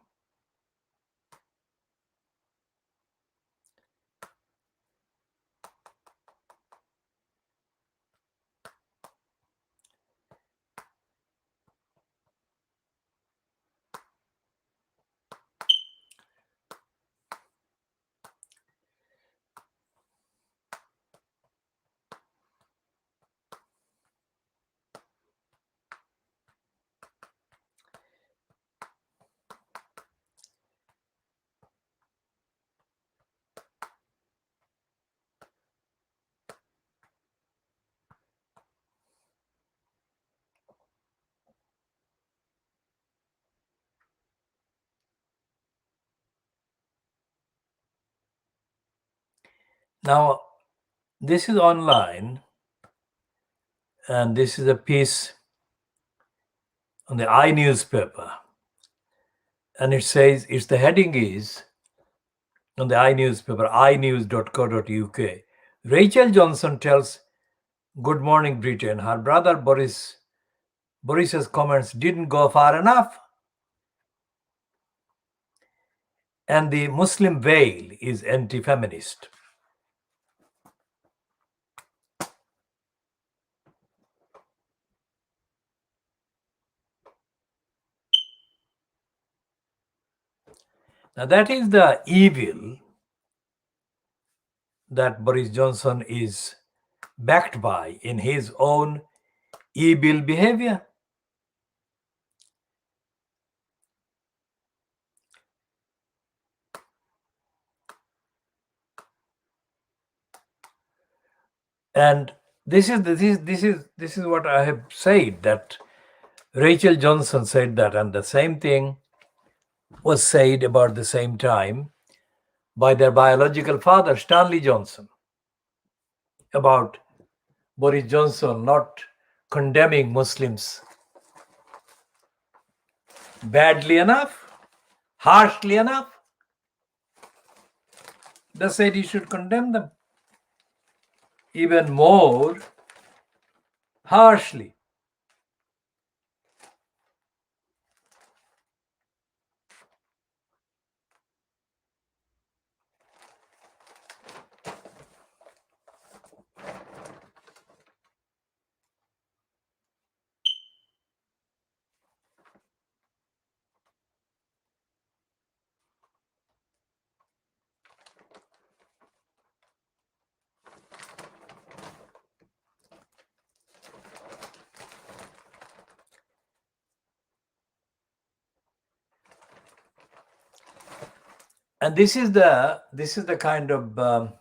Now, this is online, and this is a piece on the iNewspaper, and it says, the heading is on the iNewspaper, inews.co.uk. Rachel Johnson tells Good Morning Britain her brother Boris's comments didn't go far enough, and the Muslim veil is anti-feminist. Now that is the evil that Boris Johnson is backed by in his own evil behavior. And this is what I have said, that Rachel Johnson said that, and the same thing was said about the same time by their biological father, Stanley Johnson, about Boris Johnson not condemning Muslims badly enough, harshly enough. They said he should condemn them even more harshly. And this is the kind of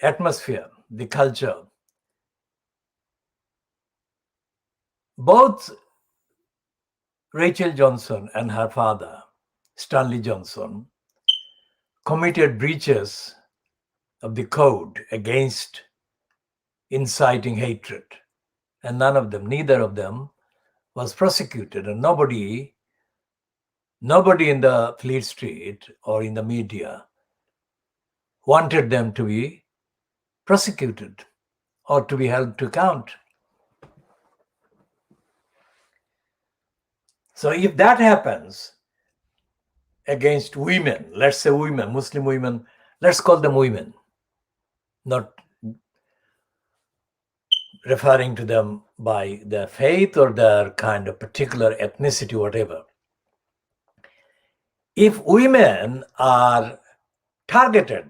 atmosphere, the culture. Both Rachel Johnson and her father, Stanley Johnson, committed breaches of the code against inciting hatred. And neither of them was prosecuted. And nobody in the Fleet Street or in the media wanted them to be prosecuted or to be held to account. So if that happens against women, let's say women, Muslim women, let's call them women, not referring to them by their faith or their kind of particular ethnicity, whatever. If women are targeted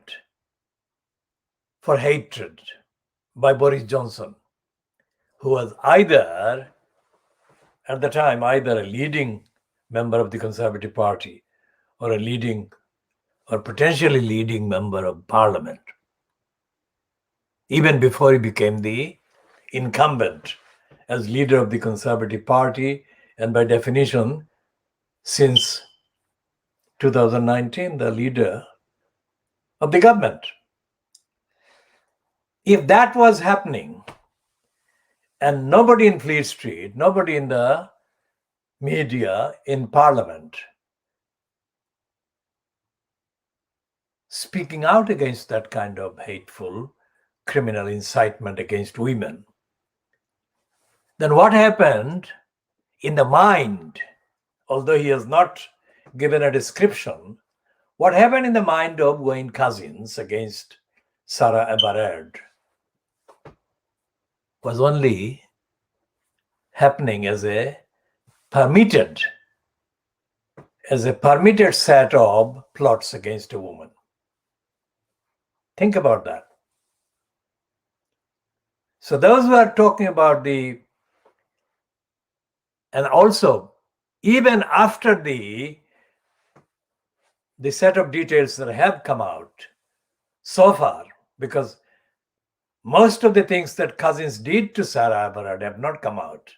for hatred by Boris Johnson, who was either, at the time, either a leading member of the Conservative Party or a leading or potentially leading member of Parliament, even before he became the incumbent as leader of the Conservative Party, and by definition, since 2019, the leader of the government. If that was happening, and nobody in Fleet Street, nobody in the media, in Parliament, speaking out against that kind of hateful criminal incitement against women, then what happened in the mind, although he has not given a description, what happened in the mind of Wayne Couzens against Sarah Everard was only happening as a permitted set of plots against a woman. Think about that. So those who are talking about and also even after the set of details that have come out so far, because most of the things that Couzens did to Sarah Everard have not come out.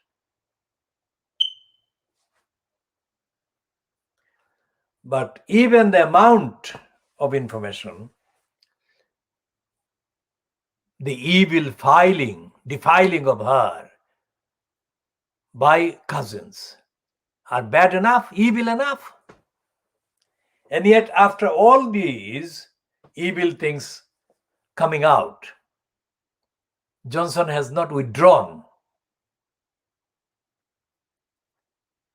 But even the amount of information, the evil defiling of her by Couzens are bad enough, evil enough. And yet, after all these evil things coming out, Johnson has not withdrawn.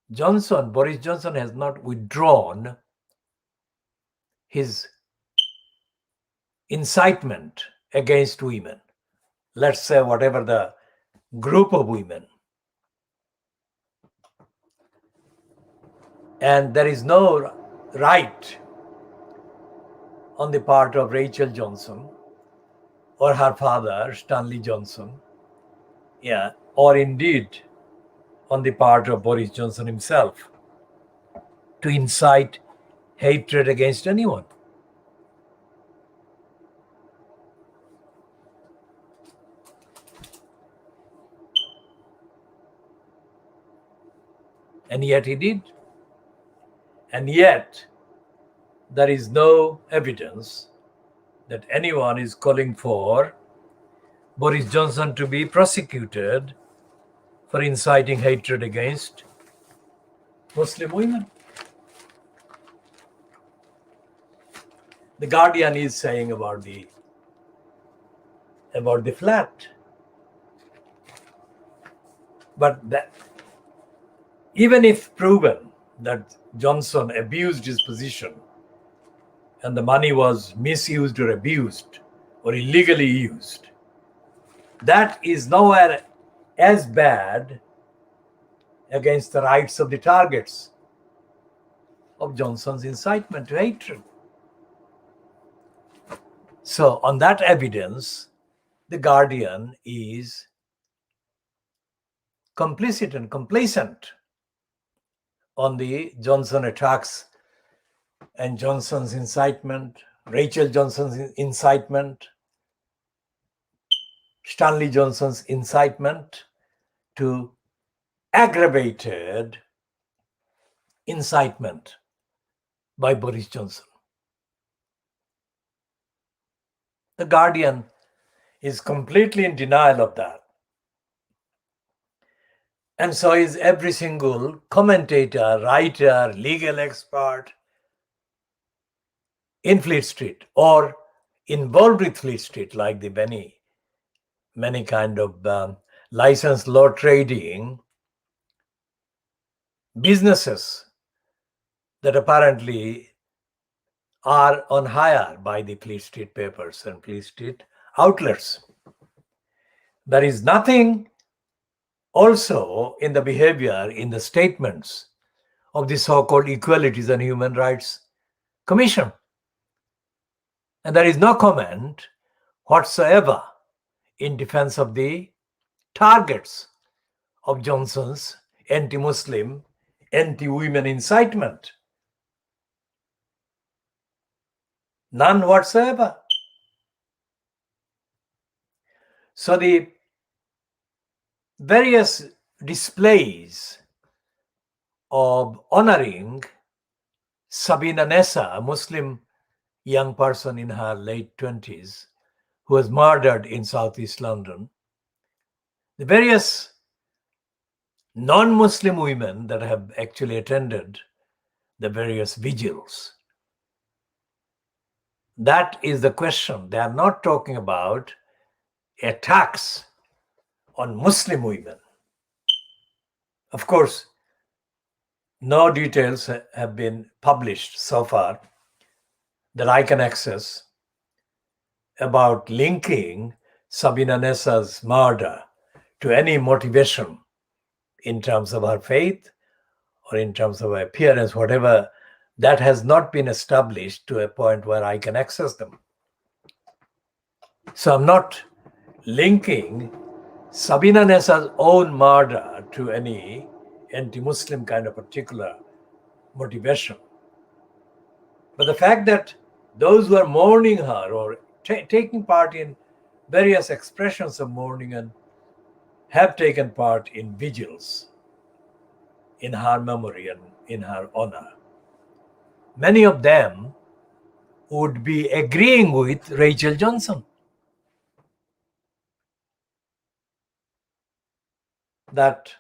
Boris Johnson has not withdrawn his incitement against women. Let's say whatever the group of women. And there is no right on the part of Rachel Johnson or her father, Stanley Johnson, or indeed on the part of Boris Johnson himself, to incite hatred against anyone. And yet he did. And yet there is no evidence that anyone is calling for Boris Johnson to be prosecuted for inciting hatred against Muslim women. The Guardian is saying about the flat. But that, even if proven that Johnson abused his position and the money was misused or abused or illegally used, that is nowhere as bad against the rights of the targets of Johnson's incitement to hatred. So on that evidence, the Guardian is complicit and complacent on the Johnson attacks and Johnson's incitement, Rachel Johnson's incitement, Stanley Johnson's incitement to aggravated incitement by Boris Johnson. The Guardian is completely in denial of that. And so is every single commentator, writer, legal expert in Fleet Street or involved with Fleet Street, like the many kind of licensed law trading businesses that apparently are on hire by the Fleet Street papers and Fleet Street outlets. There is nothing also in the behavior, in the statements of the so-called Equalities and Human Rights Commission. And there is no comment whatsoever in defense of the targets of Johnson's anti-Muslim, anti-women incitement. None whatsoever. So the various displays of honoring Sabina Nessa, a Muslim young person in her late 20s who was murdered in southeast London, the various non-Muslim women that have actually attended the various vigils, that is the question. They are not talking about attacks on Muslim women. Of course, no details have been published so far that I can access about linking Sabina Nessa's murder to any motivation in terms of her faith or in terms of her appearance, whatever. That has not been established to a point where I can access them. So I'm not linking Sabina Nessa's own murder to any anti-Muslim kind of particular motivation. But the fact that those who are mourning her or taking part in various expressions of mourning and have taken part in vigils in her memory and in her honor, many of them would be agreeing with Rachel Johnson that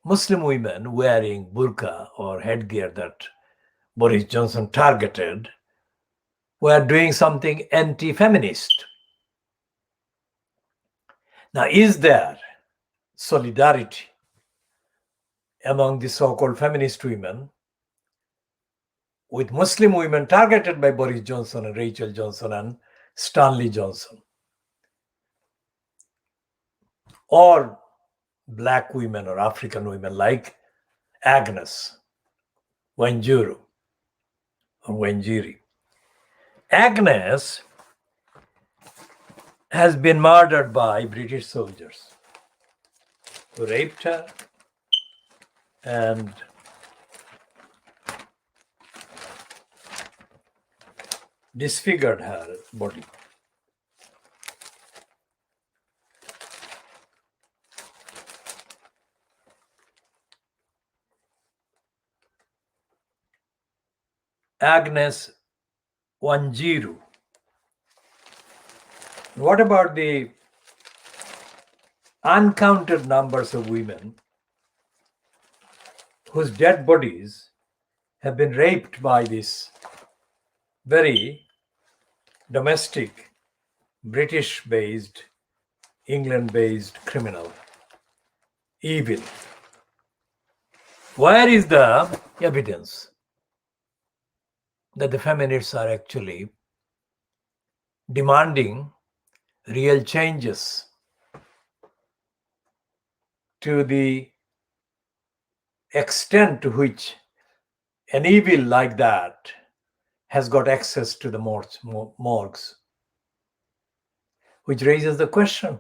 Muslim women wearing burqa or headgear that Boris Johnson targeted were doing something anti-feminist. Now, is there solidarity among the so-called feminist women with Muslim women targeted by Boris Johnson and Rachel Johnson and Stanley Johnson? Or black women or African women like Agnes Wanjiru or Wanjiri. Agnes has been murdered by British soldiers who raped her and disfigured her body. Agnes Wanjiru. What about the uncounted numbers of women whose dead bodies have been raped by this very domestic, British-based, England-based criminal? Evil. Where is the evidence that the feminists are actually demanding real changes to the extent to which an evil like that has got access to the morgues? Which raises the question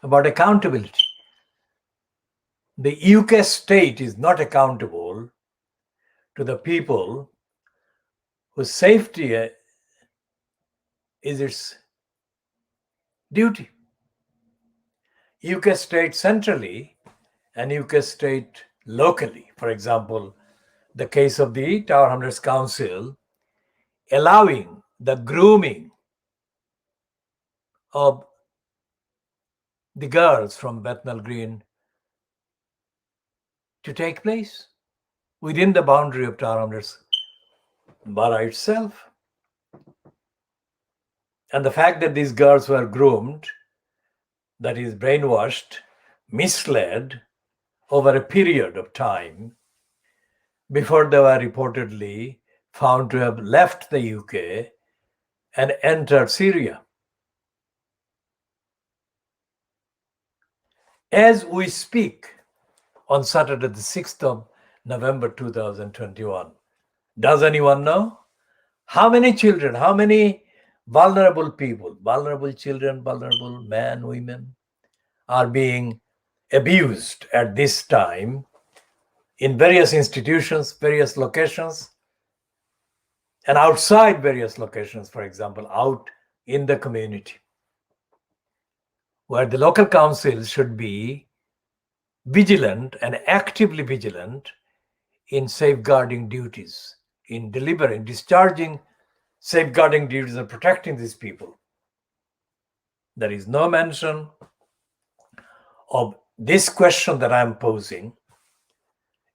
about accountability. The UK state is not accountable to the people whose safety is its duty. UK state centrally and UK state locally. For example, the case of the Tower Hamlets Council allowing the grooming of the girls from Bethnal Green to take place within the boundary of Tower Hamlets borough itself. And the fact that these girls were groomed, that is brainwashed, misled over a period of time before they were reportedly found to have left the UK and entered Syria. As we speak, on Saturday, the 6th of November 2021, does anyone know how many children, how many vulnerable people, vulnerable children, vulnerable men, women, are being abused at this time in various institutions, various locations, and outside various locations, for example, out in the community, where the local councils should be vigilant and actively vigilant in safeguarding duties, in delivering, discharging safeguarding duties and protecting these people. There is no mention of this question that I'm posing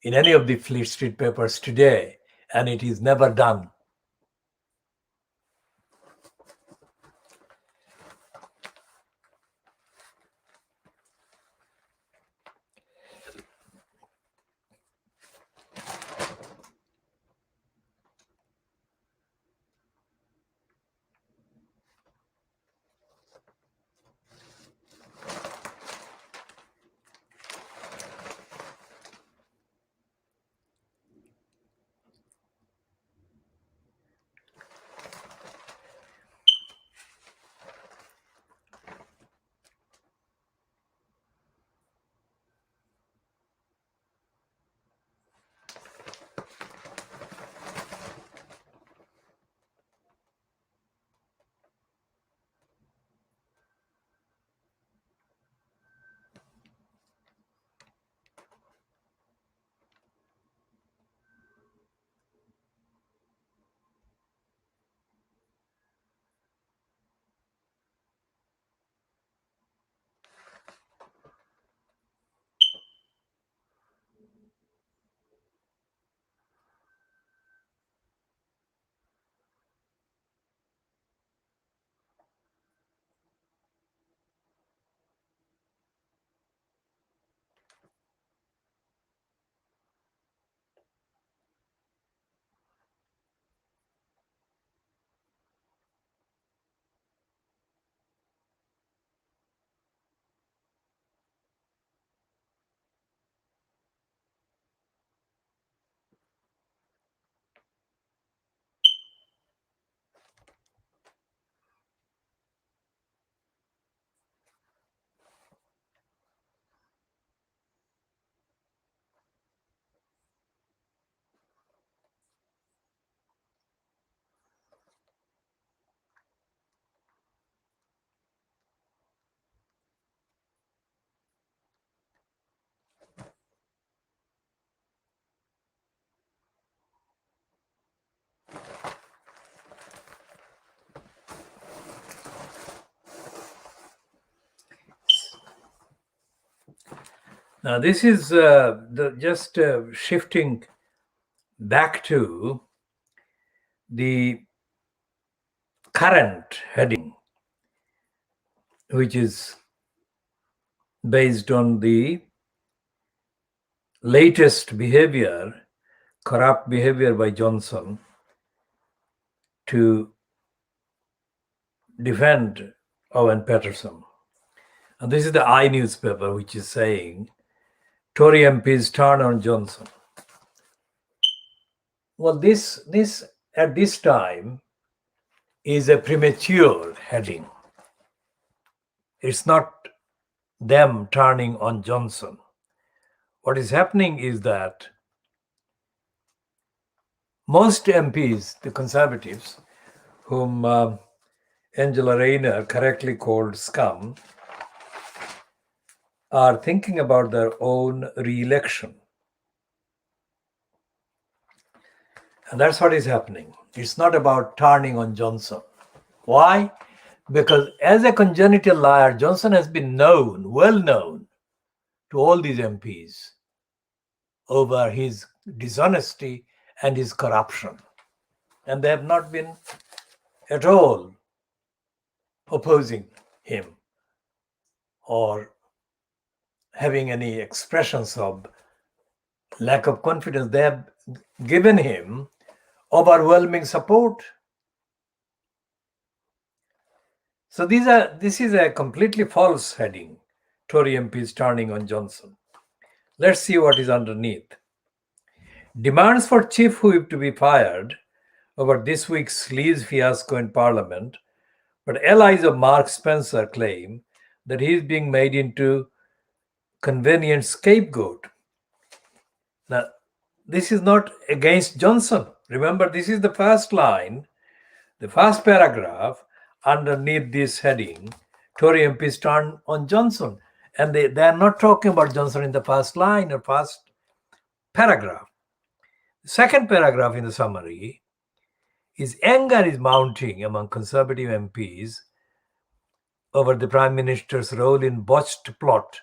in any of the Fleet Street papers today, and it is never done. Now, this is just shifting back to the current heading, which is based on the latest behavior, corrupt behavior by Johnson to defend Owen Paterson. And this is the I newspaper, which is saying Tory MPs turn on Johnson. Well, this at this time is a premature heading. It's not them turning on Johnson. What is happening is that most MPs, the Conservatives, whom Angela Rayner correctly called SCUM, are thinking about their own re-election. And that's what is happening. It's not about turning on Johnson. Why? Because as a congenital liar, Johnson has been known, well known, to all these MPs over his dishonesty and his corruption. And they have not been at all opposing him or having any expressions of lack of confidence. They have given him overwhelming support. So this is a completely false heading. Tory MPs turning on Johnson. Let's see what is underneath. Demands for Chief Whip to be fired over this week's sleaze fiasco in Parliament, but allies of Mark Spencer claim that he is being made into convenient scapegoat. Now, this is not against Johnson. Remember, this is the first line, the first paragraph underneath this heading. Tory MPs turn on Johnson. And they are not talking about Johnson in the first line or first paragraph. The second paragraph in the summary is anger is mounting among Conservative MPs over the Prime Minister's role in botched plot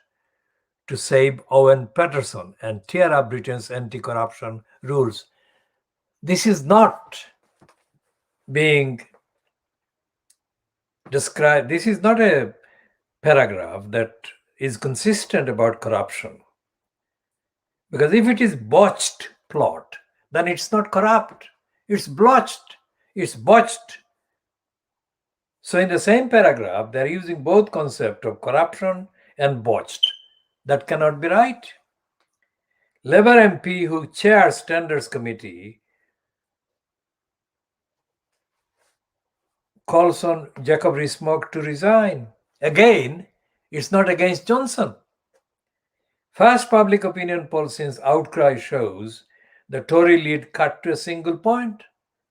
to save Owen Paterson and tear up Britain's anti-corruption rules. This is not being described. This is not a paragraph that is consistent about corruption. Because if it is botched plot, then it's not corrupt. It's blotched. It's botched. So in the same paragraph, they're using both concept of corruption and botched. That cannot be right. Labour MP who chairs Tenders Committee calls on Jacob Rees-Mogg to resign. Again, it's not against Johnson. First public opinion poll since outcry shows the Tory lead cut to a single point.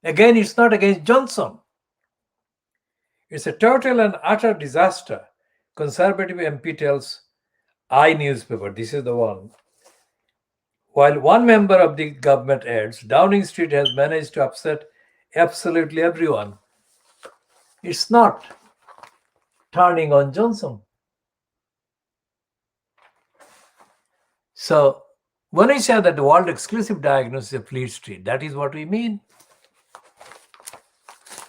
Again, it's not against Johnson. It's a total and utter disaster, Conservative MP tells I newspaper. This is the one. While one member of the government adds, Downing Street has managed to upset absolutely everyone. It's not turning on Johnson. So when we say that the world exclusive diagnosis of Fleet Street, that is what we mean.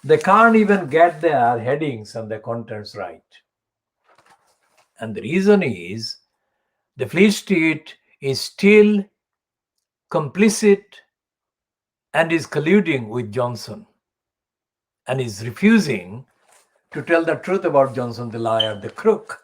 They can't even get their headings and their contents right. And the reason is the Fleet Street is still complicit and is colluding with Johnson and is refusing to tell the truth about Johnson, the liar, the crook.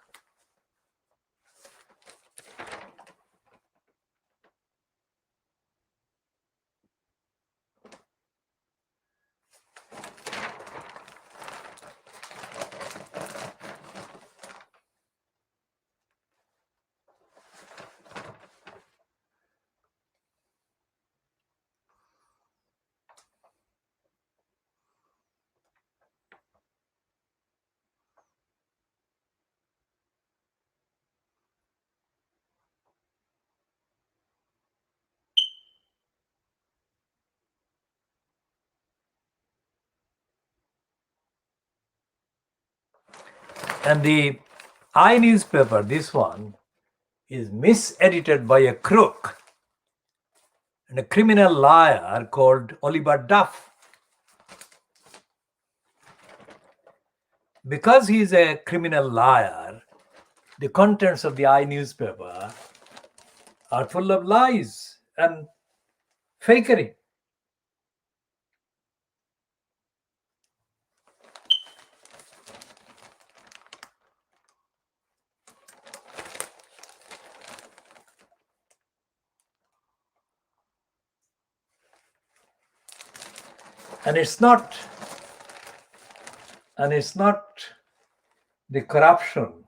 And the I newspaper, this one, is misedited by a crook and a criminal liar called Oliver Duff. Because he is a criminal liar, the contents of the I newspaper are full of lies and fakery. And it's not the corruption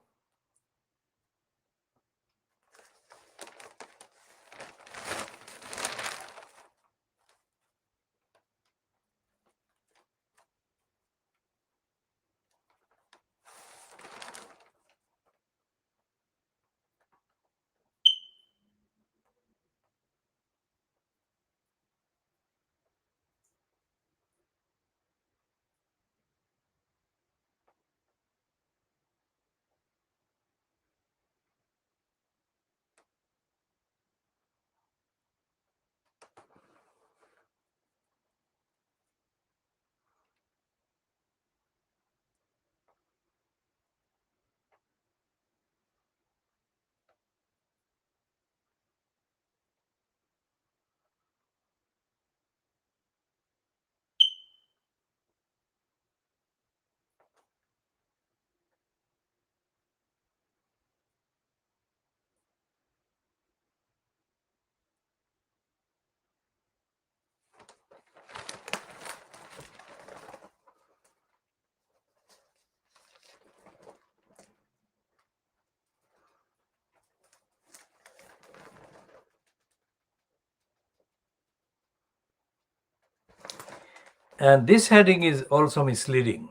and this heading is also misleading.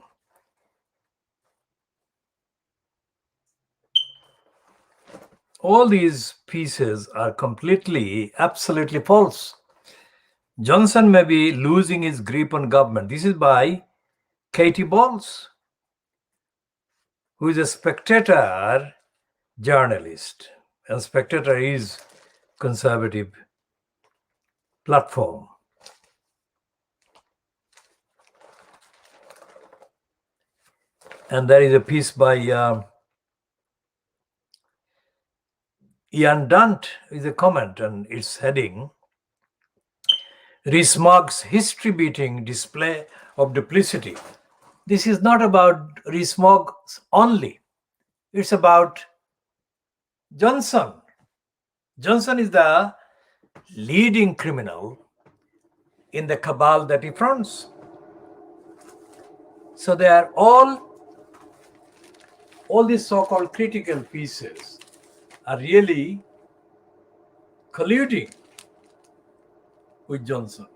All these pieces are absolutely false. Johnson may be losing his grip on government. This is by Katie Balls, who is a Spectator journalist. And Spectator is conservative platform. And there is a piece by Ian Dunt with a comment, and its heading, Rees-Mogg's history-beating display of duplicity. This is not about Rees-Mogg only. It's about Johnson. Johnson is the leading criminal in the cabal that he fronts. So they are all these so-called critical pieces are really colluding with Johnson.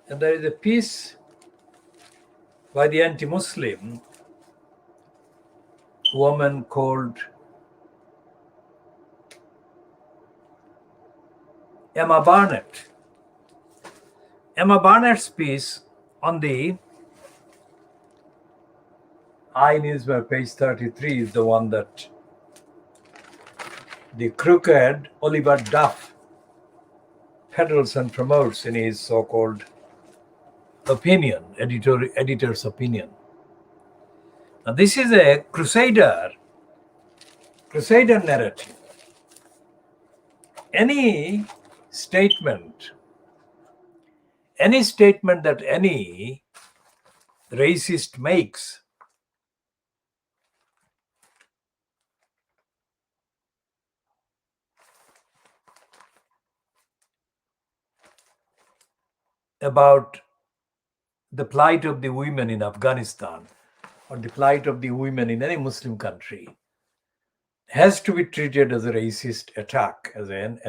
And there is a piece by the anti-Muslim woman called Emma Barnett. Emma Barnett's piece on the iNewswire page 33 is the one that the crooked Oliver Duff Paterson promotes in his so-called opinion, editor's opinion. Now, this is a crusader narrative. Any statement that any racist makes about the plight of the women in Afghanistan or the plight of the women in any Muslim country has to be treated as a racist attack, as an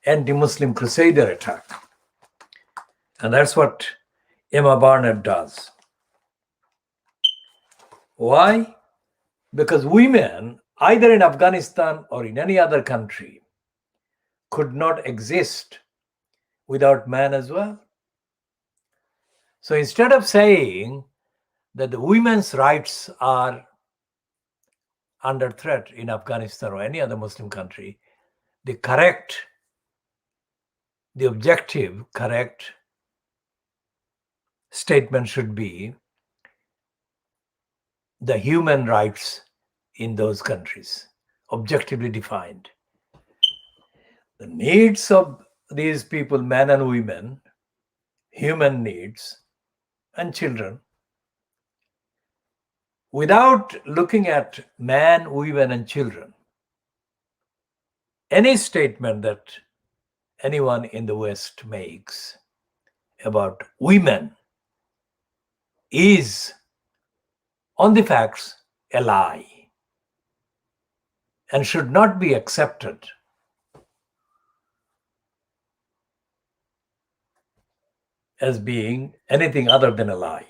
anti-Muslim crusader attack. And that's what Emma Barnett does. Why? Because women, either in Afghanistan or in any other country, could not exist without man as well. So instead of saying that the women's rights are under threat in Afghanistan or any other Muslim country, the objective, correct statement should be the human rights in those countries, objectively defined. The needs of these people, men and women, human needs, and children, without looking at man, women, and children. Any statement that anyone in the West makes about women is, on the facts, a lie and should not be accepted as being anything other than a lie.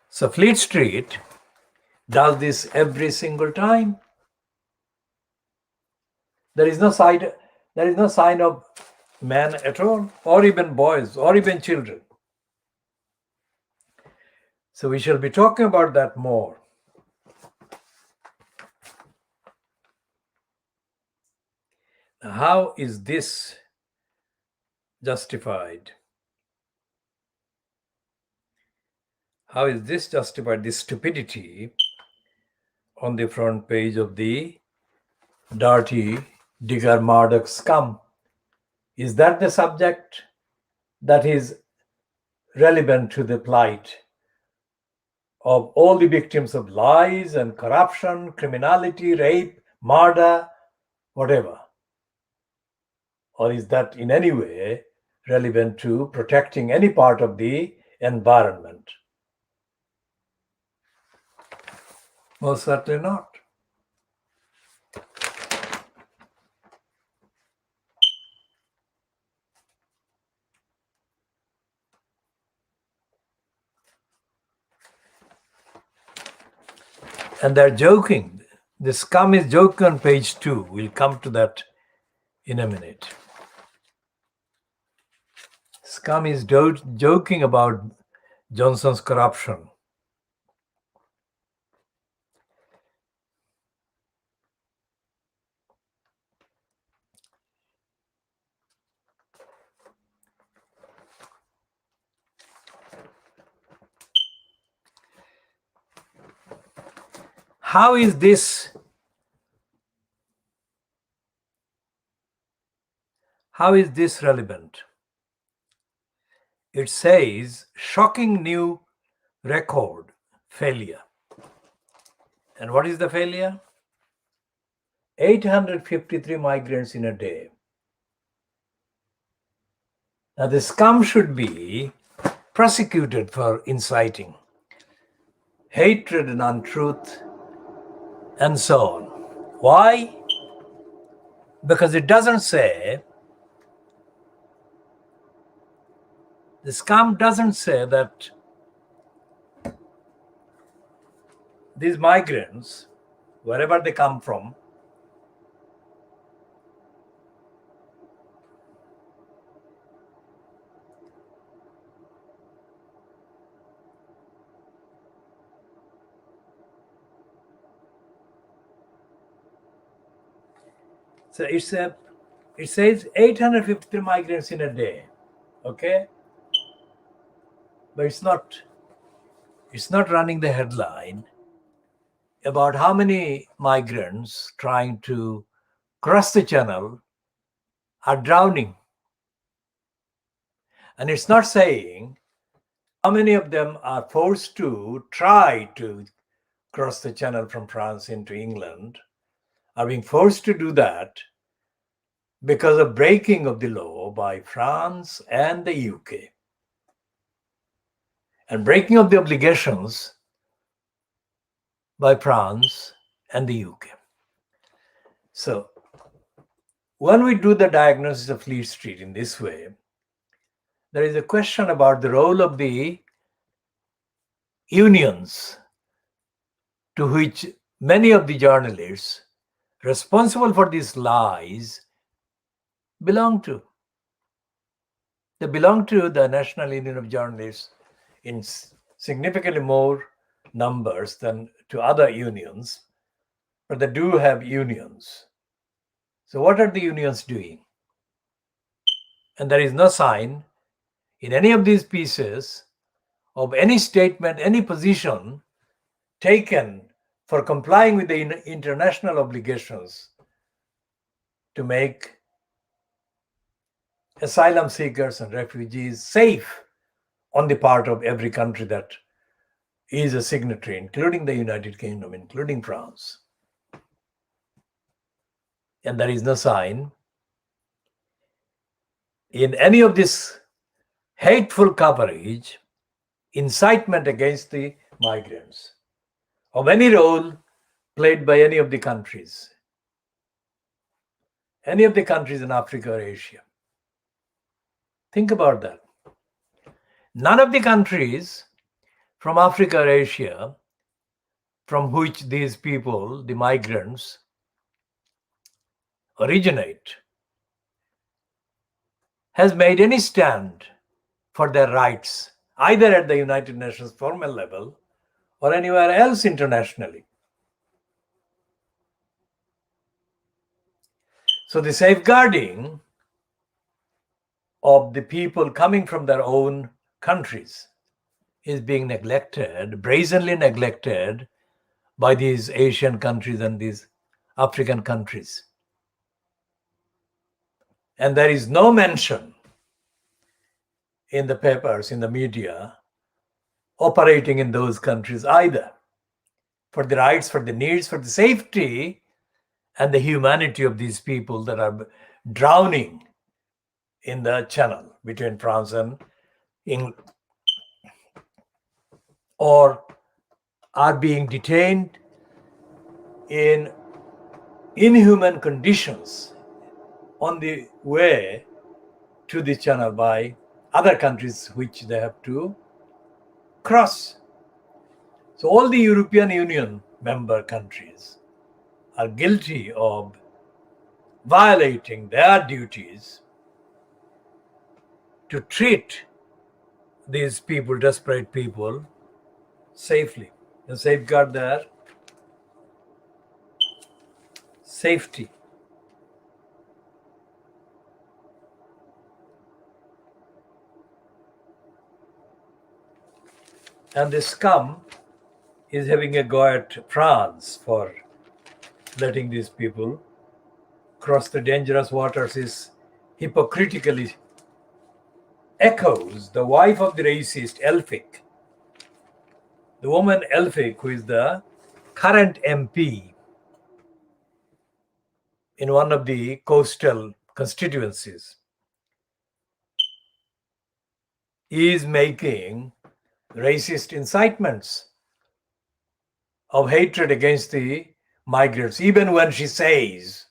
So Fleet Street does this every single time. There is no sign of man at all, or even boys, or even children. So we shall be talking about that more. Now, how is this justified? How is this justified, this stupidity on the front page of the dirty Digger Murdoch scum? Is that the subject that is relevant to the plight of all the victims of lies and corruption, criminality, rape, murder, whatever? Or is that in any way relevant to protecting any part of the environment? Most certainly not. And they're joking. The scum is joking on page 2. We'll come to that in a minute. Scum is joking about Johnson's corruption. How is this relevant? It says shocking new record failure. And what is the failure? 853 migrants in a day. Now the scum should be prosecuted for inciting hatred and untruth and so on. Why? Because it doesn't say, the scum doesn't say that these migrants, wherever they come from, so it's a it says 853 migrants in a day. Okay? But it's not running the headline about how many migrants trying to cross the channel are drowning. And it's not saying how many of them are forced to try to cross the channel from France into England, are being forced to do that because of breaking of the law by France and the UK, and breaking of the obligations by France and the UK. So when we do the diagnosis of Fleet Street in this way, there is a question about the role of the unions to which many of the journalists responsible for these lies belong to. They belong to the National Union of Journalists in significantly more numbers than to other unions, but they do have unions. So what are the unions doing? And there is no sign in any of these pieces of any statement, any position taken for complying with the international obligations to make asylum seekers and refugees safe on the part of every country that is a signatory, including the United Kingdom, including France. And there is no sign in any of this hateful coverage, incitement against the migrants, of any role played by any of the countries in Africa or Asia. Think about that. None of the countries from Africa or Asia from which these people, the migrants, originate, has made any stand for their rights, either at the United Nations formal level or anywhere else internationally. So the safeguarding of the people coming from their own countries is being neglected, brazenly neglected by these Asian countries and these African countries. And there is no mention in the papers, in the media, operating in those countries either, for the rights, for the needs, for the safety and the humanity of these people that are drowning in the channel between France and England, or are being detained in inhuman conditions on the way to the channel by other countries which they have to cross. So all the European Union member countries are guilty of violating their duties to treat these people, desperate people, safely and safeguard their safety. And the SCUM is having a go at France for letting these people cross the dangerous waters, is hypocritically echoes the wife of the racist Elphick, the woman Elphick, who is the current MP in one of the coastal constituencies, is making racist incitements of hatred against the migrants, even when she says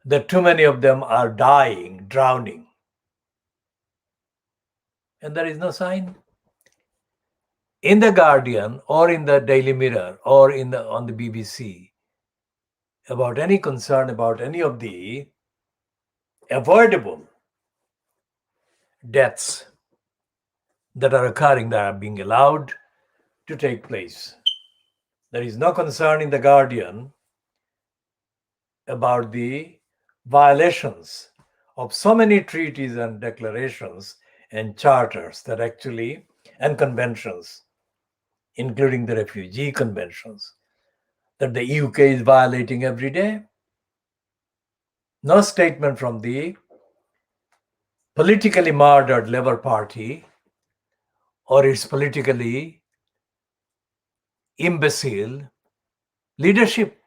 that too many of them are dying, drowning. And there is no sign in the Guardian or in the Daily Mirror or on the BBC about any concern about any of the avoidable deaths that are occurring, that are being allowed to take place. There is no concern in the Guardian about the violations of so many treaties and declarations and charters that actually, and conventions, including the refugee conventions, that the UK is violating every day. No statement from the politically murdered Labour Party or its politically imbecile leadership.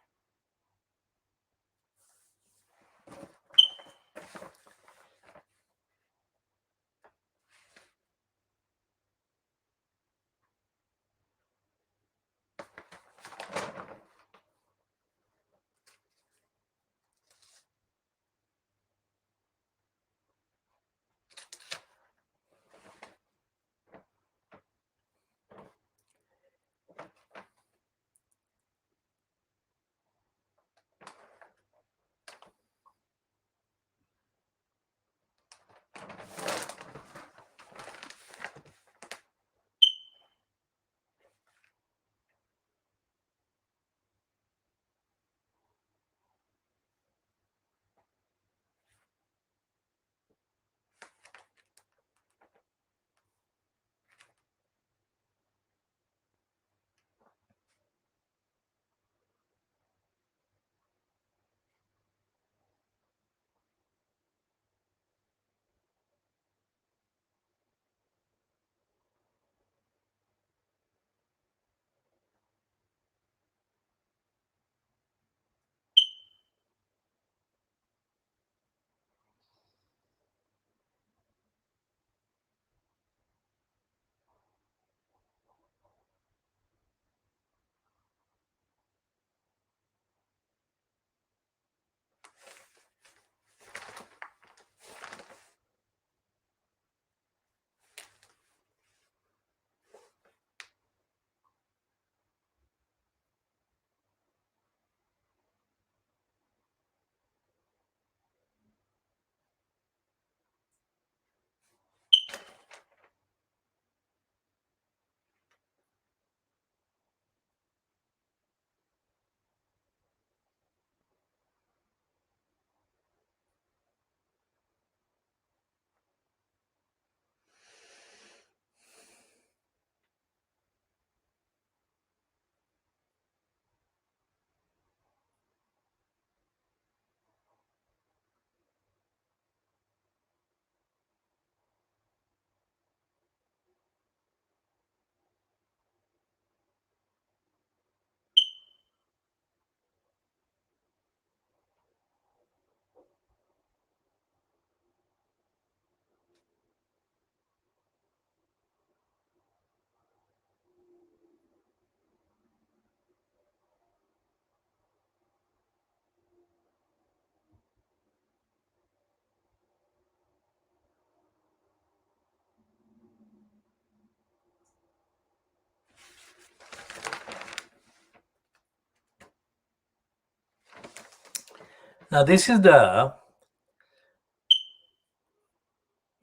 Now, this is the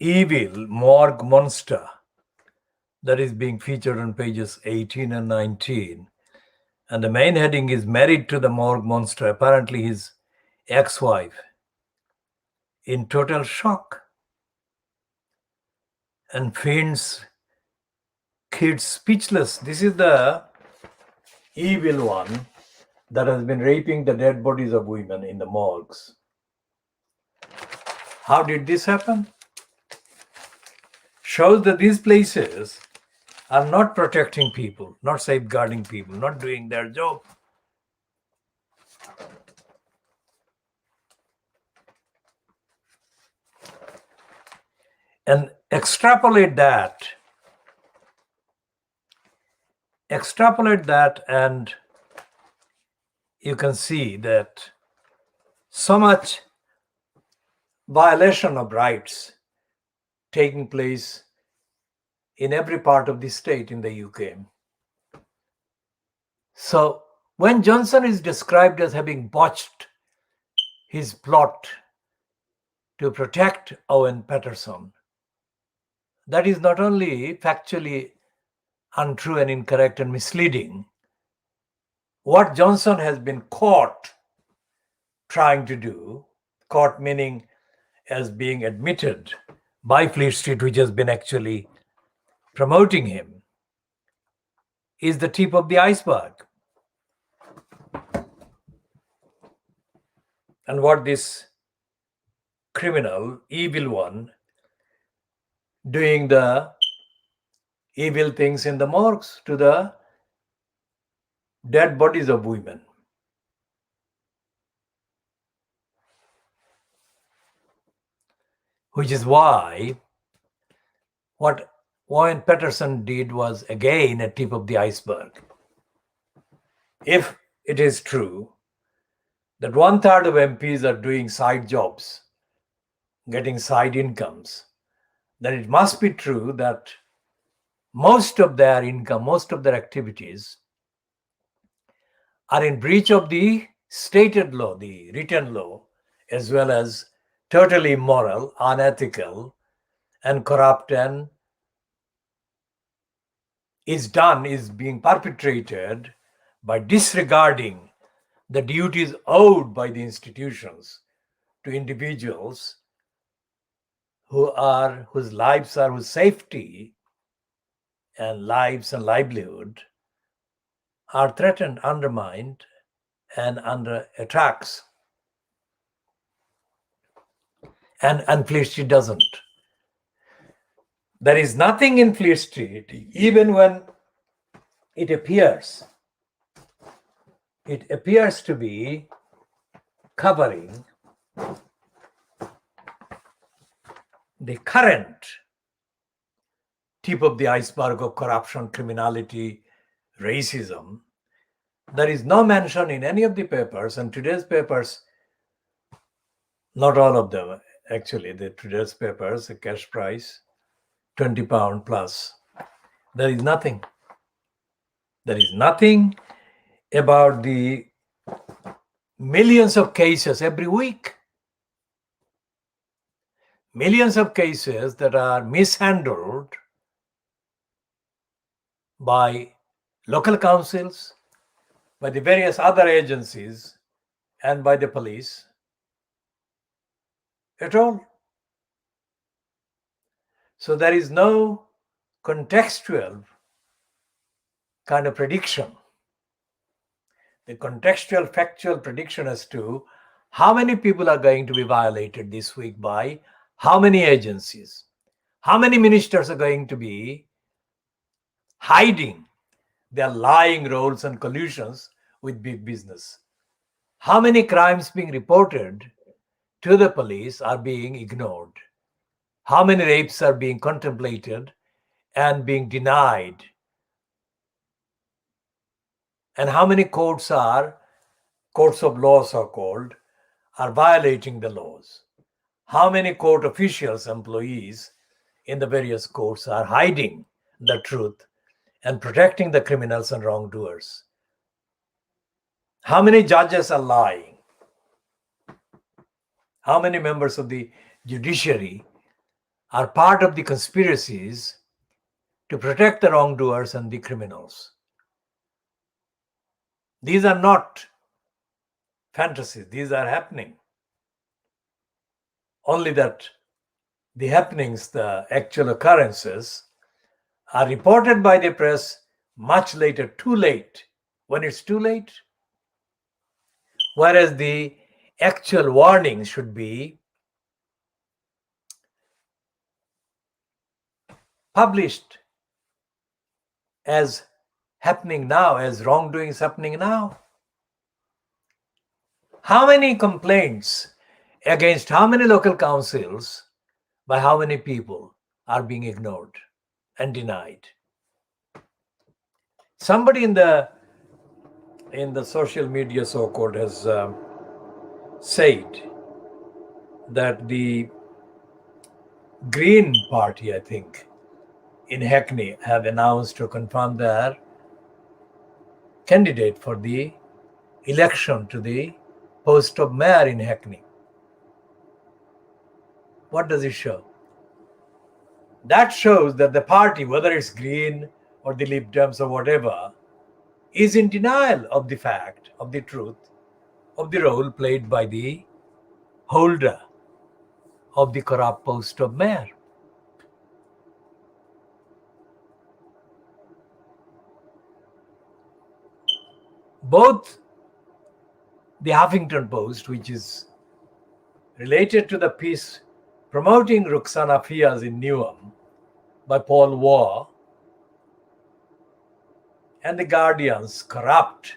evil morgue monster that is being featured on pages 18 and 19. And the main heading is married to the morgue monster, apparently his ex-wife, in total shock. And faints kids speechless. This is the evil one that has been raping the dead bodies of women in the morgues. How did this happen? Shows that these places are not protecting people, not safeguarding people, not doing their job. And extrapolate that, and you can see that so much violation of rights taking place in every part of the state in the UK. So when Johnson is described as having botched his plot to protect Owen Paterson, that is not only factually untrue and incorrect and misleading. What Johnson has been caught trying to do caught meaning as being admitted by Fleet Street, which has been actually promoting him, is the tip of the iceberg. And what this criminal, evil one, doing the evil things in the morgues to the dead bodies of women. Which is why what Owen Paterson did was again a tip of the iceberg. If it is true that 1/3 of MPs are doing side jobs, getting side incomes, then it must be true that most of their income, most of their activities are in breach of the stated law, the written law, as well as totally immoral, unethical, and corrupt, and is being perpetrated by disregarding the duties owed by the institutions to individuals whose lives are, whose safety and lives and livelihood are threatened, undermined, and under attacks. And Fleet Street doesn't. There is nothing in Fleet Street, even when it appears to be covering the current tip of the iceberg of corruption, criminality, racism. There is no mention in any of the papers, and today's papers, not all of them actually, today's papers, the cash price, £20 plus. There is nothing. There is nothing about the millions of cases every week. Millions of cases that are mishandled by local councils, by the various other agencies, and by the police at all. So there is no contextual kind of prediction. The contextual, factual prediction as to how many people are going to be violated this week by how many agencies, how many ministers are going to be hiding their lying roles and collusions with big business, how many crimes being reported to the police are being ignored, how many rapes are being contemplated and being denied, and how many courts of law, so-called, are violating the laws. How many court officials, employees in the various courts are hiding the truth and protecting the criminals and wrongdoers. How many judges are lying? How many members of the judiciary are part of the conspiracies to protect the wrongdoers and the criminals? These are not fantasies. These are happening. Only that the happenings, the actual occurrences, are reported by the press much later, too late, when it's too late. Whereas the actual warning should be published as happening now, as wrongdoings happening now. How many complaints against how many local councils by how many people are being ignored and denied? Somebody in the social media, so-called, has said that the Green Party, I think, in Hackney have announced to confirm their candidate for the election to the post of mayor in Hackney. What does it show? That shows that the party, whether it's Green or the Lib Dems or whatever, is in denial of the fact, of the truth, of the role played by the holder of the corrupt post of mayor. Both the Huffington Post, which is related to the piece promoting Rukhsana Fiaz in Newham by Paul Waugh, and the Guardian's corrupt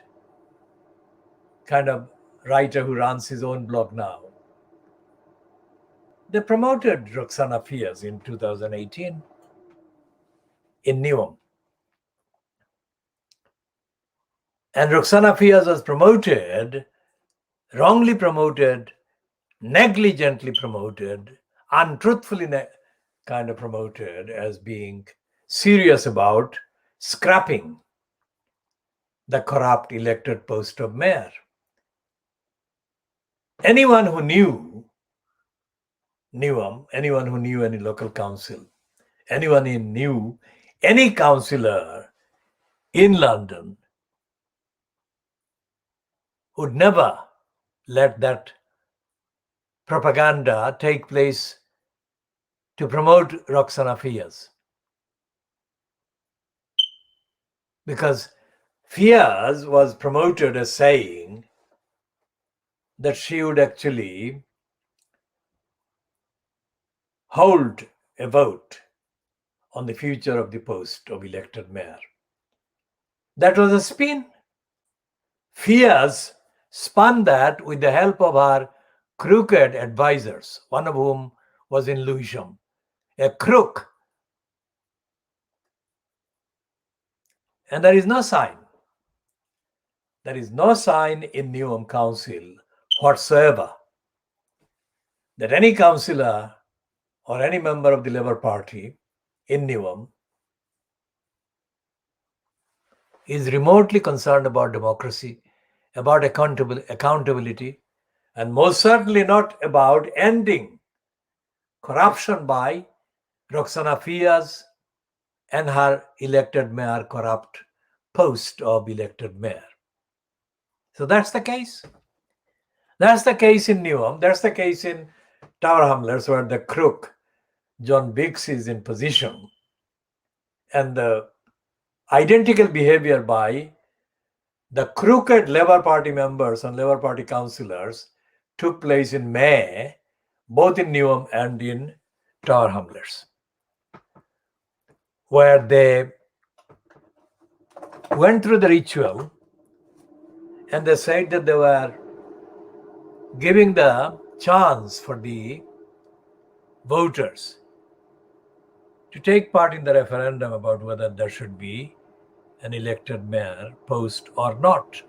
kind of writer who runs his own blog now, they promoted Rukhsana Fiaz in 2018 in Newham. And Rukhsana Fiaz was promoted, wrongly promoted, negligently promoted, untruthfully kind of promoted as being serious about scrapping the corrupt elected post of mayor. Anyone who knew Newham, anyone who knew any local council, anyone who knew any councillor in London would never let that propaganda take place to promote Rukhsana Fiaz. Because Fiaz was promoted as saying that she would actually hold a vote on the future of the post of elected mayor. That was a spin. Fiaz spun that with the help of her crooked advisors, one of whom was in Lewisham, a crook. And there is no sign in Newham Council whatsoever that any councillor or any member of the Labour Party in Newham is remotely concerned about democracy, about accountability, and most certainly not about ending corruption by Rukhsana Fiaz and her elected mayor corrupt post of elected mayor. So that's the case. That's the case in Newham. That's the case in Tower Hamlets, where the crook John Biggs is in position, and the identical behavior by the crooked Labour Party members and Labour Party councillors took place in May, both in Newham and in Tower Hamlets, where they went through the ritual and they said that they were giving the chance for the voters to take part in the referendum about whether there should be an elected mayor post or not.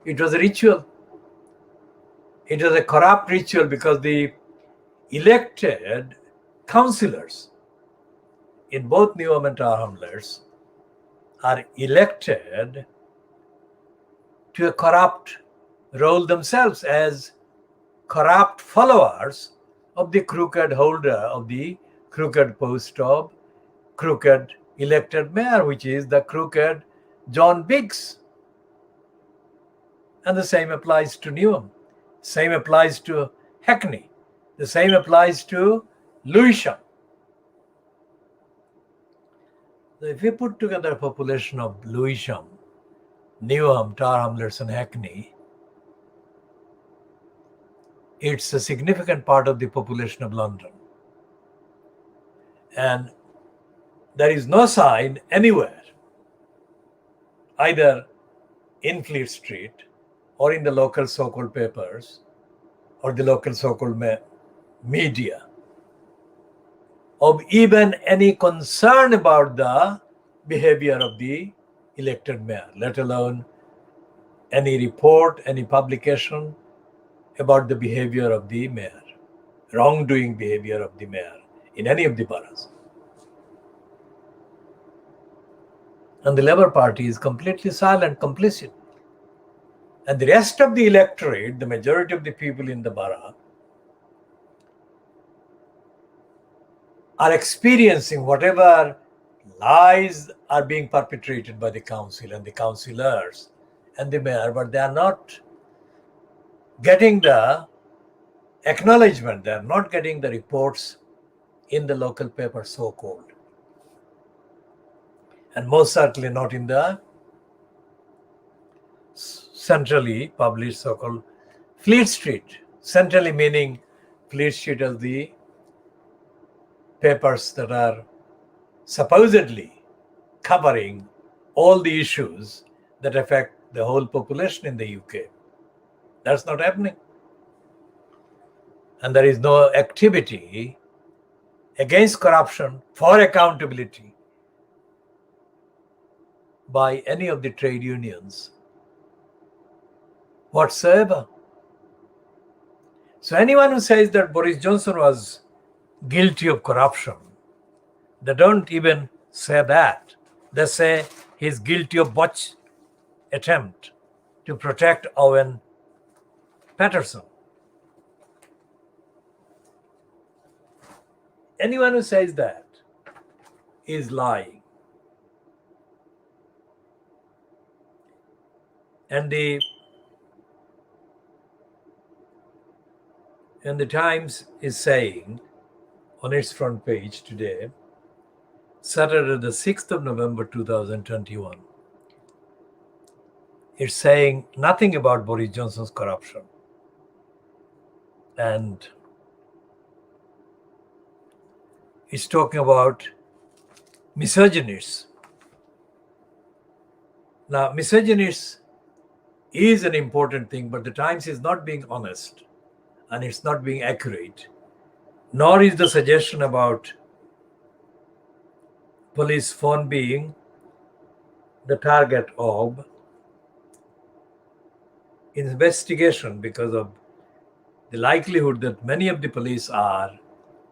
It was a ritual. It was a corrupt ritual because the elected councillors in both Newham and Tower Hamlets are elected to a corrupt role themselves as corrupt followers of the crooked holder of the crooked post of crooked elected mayor, which is the crooked John Biggs. And the same applies to Newham. Same applies to Hackney. The same applies to Lewisham. So if we put together a population of Lewisham, Newham, Tower Hamlets, and Hackney, it's a significant part of the population of London. And there is no sign anywhere, either in Fleet Street or in the local so-called papers or the local so-called media, of even any concern about the behavior of the elected mayor, let alone any report, any publication about the behavior of the mayor, wrongdoing behavior of the mayor in any of the boroughs. And the Labour Party is completely silent, complicit. And the rest of the electorate, the majority of the people in the borough, are experiencing whatever lies are being perpetrated by the council and the councillors and the mayor, but they are not getting the acknowledgement. They are not getting the reports in the local paper, so-called. And most certainly not in the centrally published so-called Fleet Street. Centrally meaning Fleet Street as the papers that are supposedly covering all the issues that affect the whole population in the UK. That's not happening. And there is no activity against corruption for accountability by any of the trade unions whatsoever. So anyone who says that Boris Johnson was guilty of corruption, they don't even say that. They say he's guilty of botched attempt to protect Owen Paterson. Anyone who says that is lying. And the Times is saying on its front page today, Saturday the 6th of November 2021, it's saying nothing about Boris Johnson's corruption. And it's talking about misogynists. Now, misogynists is an important thing, but the Times is not being honest and it's not being accurate, nor is the suggestion about police phone being the target of investigation because of the likelihood that many of the police are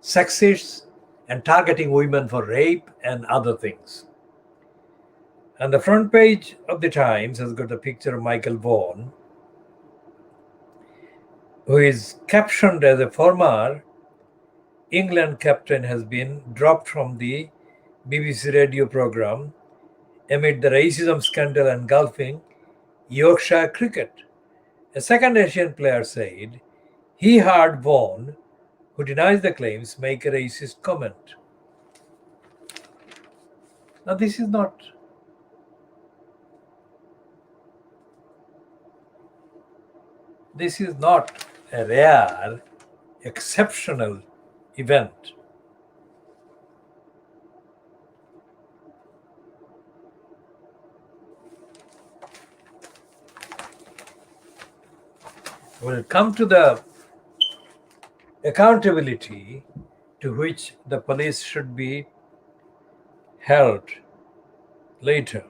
sexists and targeting women for rape and other things. And the front page of the Times has got a picture of Michael Vaughan, who is captioned as a former England captain has been dropped from the BBC radio programme amid the racism scandal engulfing Yorkshire cricket. A second Asian player said he heard Vaughan, who denies the claims, make a racist comment. Now, this is not a rare, exceptional event. We'll come to the accountability to which the police should be held later.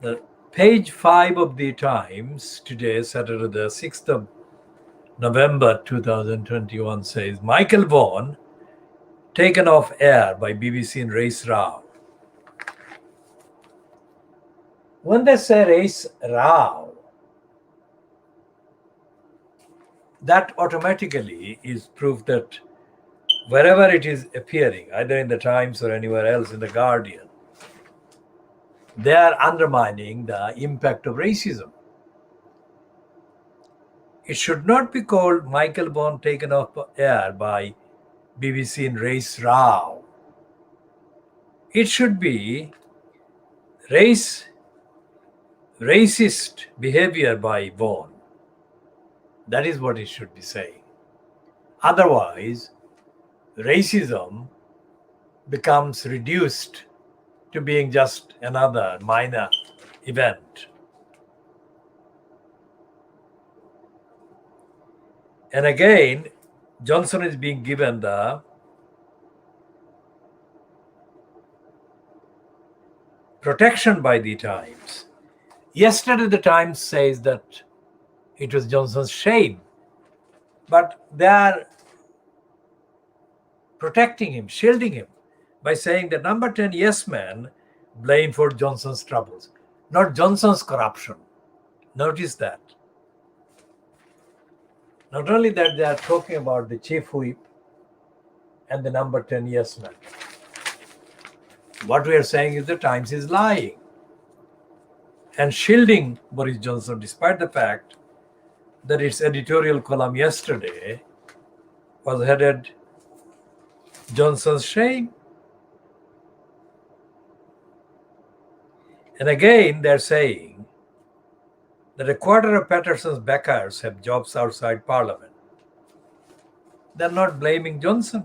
The page 5 of the Times today, Saturday the 6th of November 2021 says, Michael Vaughan taken off air by BBC in race row. When they say race row, that automatically is proof that wherever it is appearing, either in the Times or anywhere else in the Guardian, they are undermining the impact of racism. It should not be called Michael Vaughan taken off air by BBC in race row. It should be racist behavior by Vaughan. That is what it should be saying. Otherwise, racism becomes reduced to being just another minor event. And again, Johnson is being given the protection by the Times. Yesterday, the Times says that it was Johnson's shame, but they are protecting him, shielding him by saying that number 10 yes man blamed for Johnson's troubles, not Johnson's corruption. Notice that. Not only that, they are talking about the chief whip and the number 10 yes man. What we are saying is the Times is lying. and shielding Boris Johnson, despite the fact that its editorial column yesterday was headed Johnson's shame. And again, they're saying that a quarter of Paterson's backers have jobs outside Parliament. They're not blaming Johnson.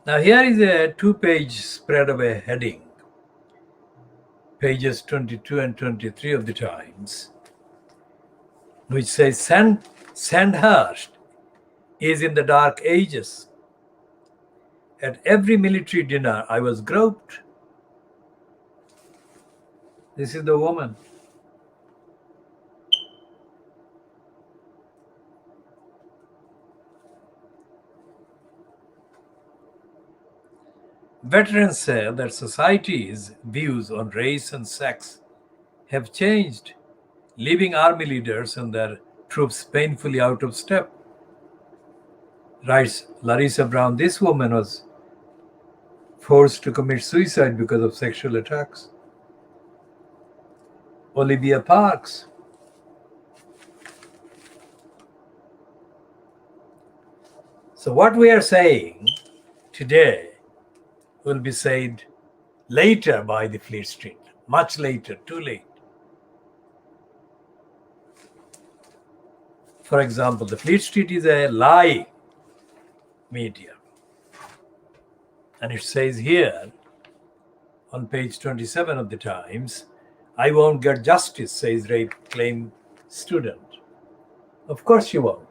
Now here is a two-page spread of a heading, pages 22 and 23 of the Times, which says Sandhurst is in the dark ages. At every military dinner, I was groped. This is the woman. Veterans say that society's views on race and sex have changed, leaving army leaders and their troops painfully out of step. Writes Larissa Brown, this woman was forced to commit suicide because of sexual attacks. Olivia Parks. So what we are saying today will be said later by the Fleet Street, much later, too late. For example, the Fleet Street is a lie media. And it says here on page 27 of the Times, I won't get justice, says rape claim student. Of course you won't.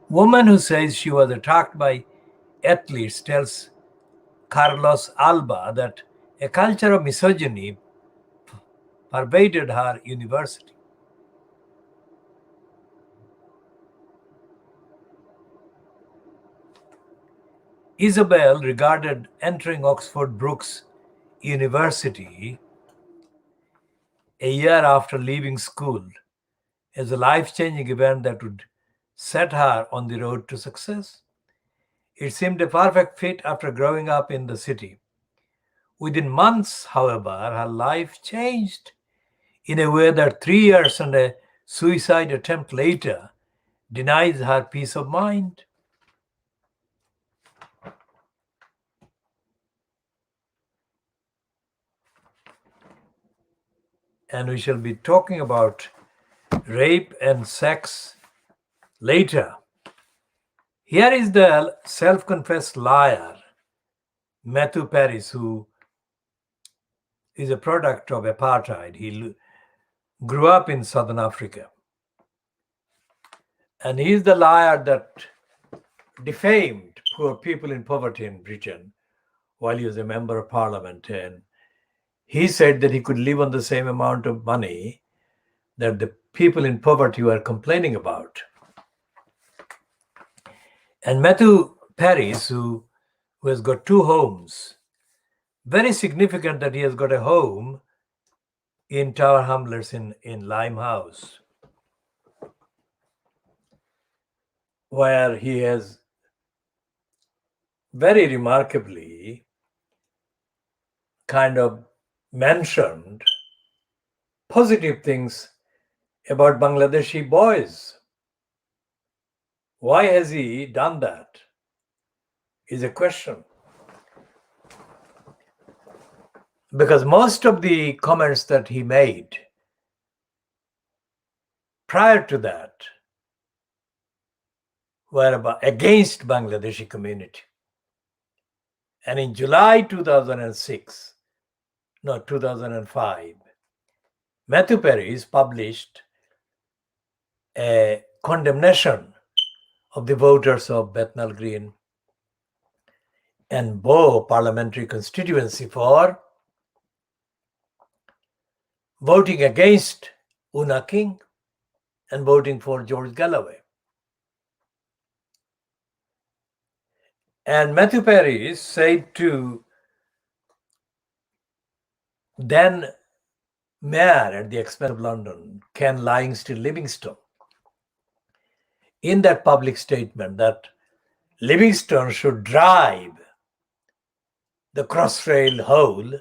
Woman who says she was attacked by athletes tells Carlos Alba that a culture of misogyny pervaded her university. Isabel regarded entering Oxford Brookes University a year after leaving school as a life-changing event that would set her on the road to success. It seemed a perfect fit after growing up in the city. Within months, however, her life changed in a way that 3 years and a suicide attempt later denies her peace of mind. And we shall be talking about rape and sex later. Here is the self-confessed liar, Matthew Paris, who is a product of apartheid. He grew up in Southern Africa. And he is the liar that defamed poor people in poverty in Britain while he was a member of parliament. And he said that he could live on the same amount of money that the people in poverty were complaining about. And Matthew Paris, who has got 2 homes, very significant that he has got a home in Tower Hamlets in Limehouse, where he has very remarkably kind of mentioned positive things about Bangladeshi boys. Why has he done that? Is a question. Because most of the comments that he made prior to that were against Bangladeshi community. And in July 2005, Matthew Paris published a condemnation of the voters of Bethnal Green and Bow parliamentary constituency for voting against Una King and voting for George Galloway. And Matthew Paris said to then mayor at the expense of London, Ken Livingstone, in that public statement that Livingstone should drive the Crossrail Hole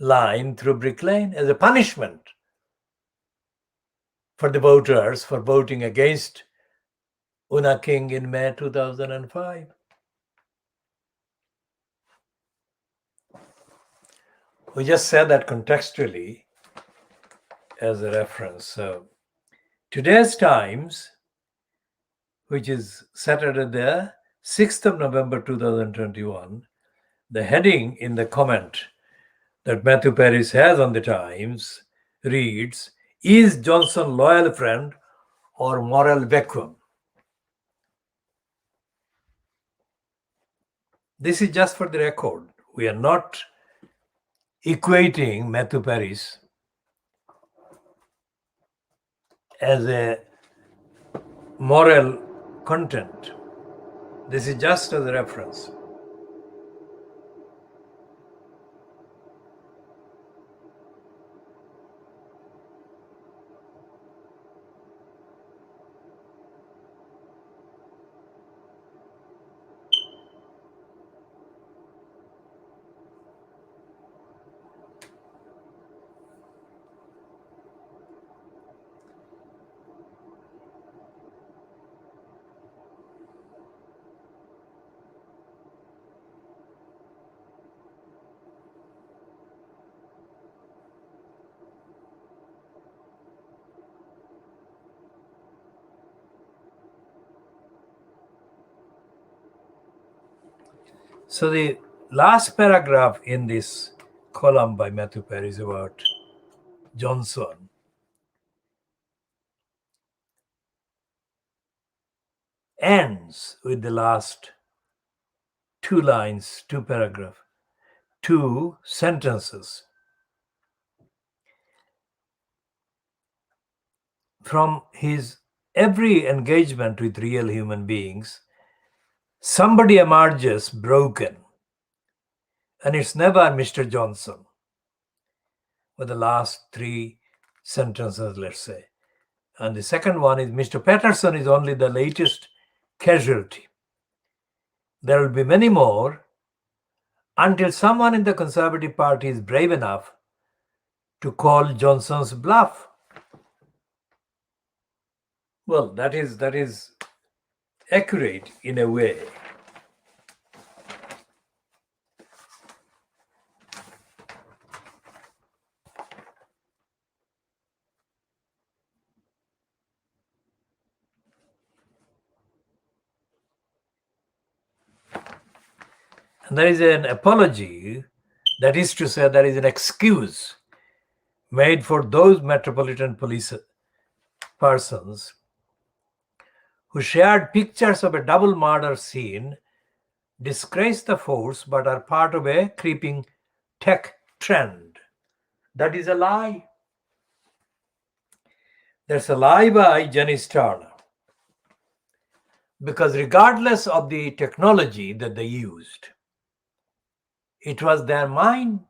line through Brick Lane as a punishment for the voters for voting against Una King in May 2005. We just said that contextually as a reference. So today's Times, which is Saturday the 6th of November 2021, the heading in the comment that Matthew Paris has on the Times reads, "Is Johnson loyal friend or moral vacuum?" This is just for the record. We are not equating Matthew Paris as a moral content. This is just as a reference. So the last paragraph in this column by Matthew Paris about Johnson ends with the last two lines, two paragraphs, two sentences. From his every engagement with real human beings, somebody emerges broken. And it's never Mr. Johnson. With the last three sentences, let's say. And the second one is Mr. Paterson is only the latest casualty. There will be many more until someone in the Conservative Party is brave enough to call Johnson's bluff. Well, that is accurate in a way. And there is an apology, that is to say, there is an excuse made for those Metropolitan Police persons who shared pictures of a double murder scene, disgrace the force, but are part of a creeping tech trend. That is a lie. That's a lie by Janice Turner. Because regardless of the technology that they used, it was their mind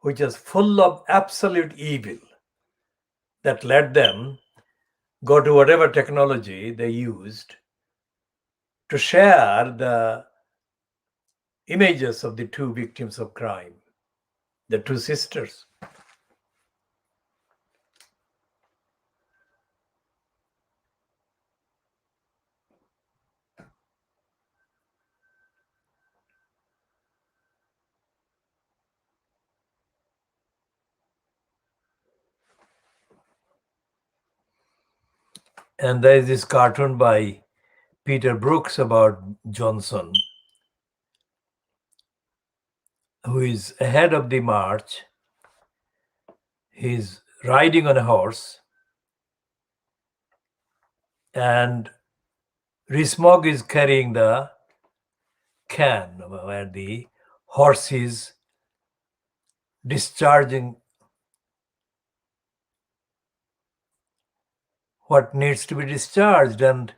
which was full of absolute evil that led them go to whatever technology they used to share the images of the two victims of crime, the two sisters. And there is this cartoon by Peter Brooks about Johnson, who is ahead of the march. He's riding on a horse, and Rees-Mogg is carrying the can where the horse is discharging what needs to be discharged. And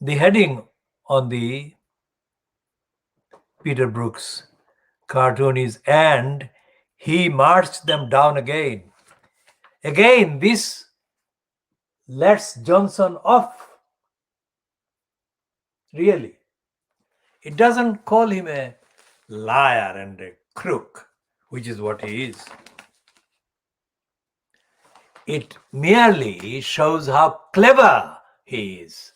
the heading on the Peter Brooks cartoon is, "And he marched them down again." Again, this lets Johnson off. Really. It doesn't call him a liar and a crook, which is what he is. It merely shows how clever he is.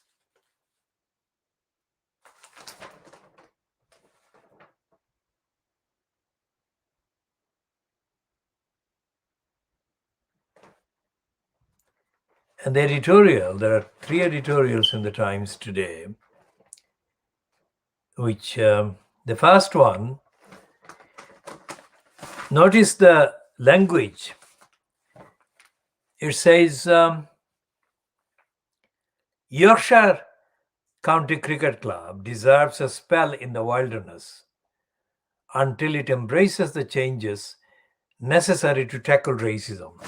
And the editorial, there are 3 editorials in the Times today, which the first one, notice the language. It says, Yorkshire County Cricket Club deserves a spell in the wilderness until it embraces the changes necessary to tackle racism.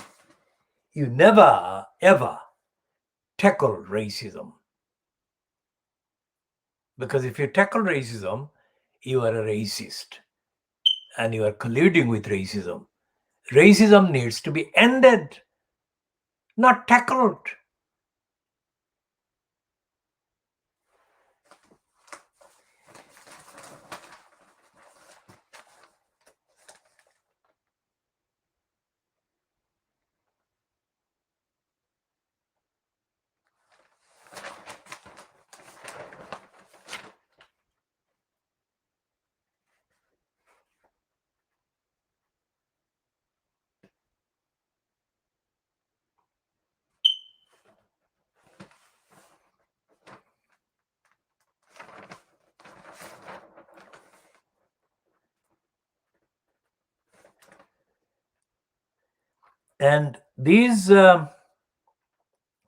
You never, ever tackle racism. Because if you tackle racism, you are a racist and you are colluding with racism. Racism needs to be ended, not tackled. And these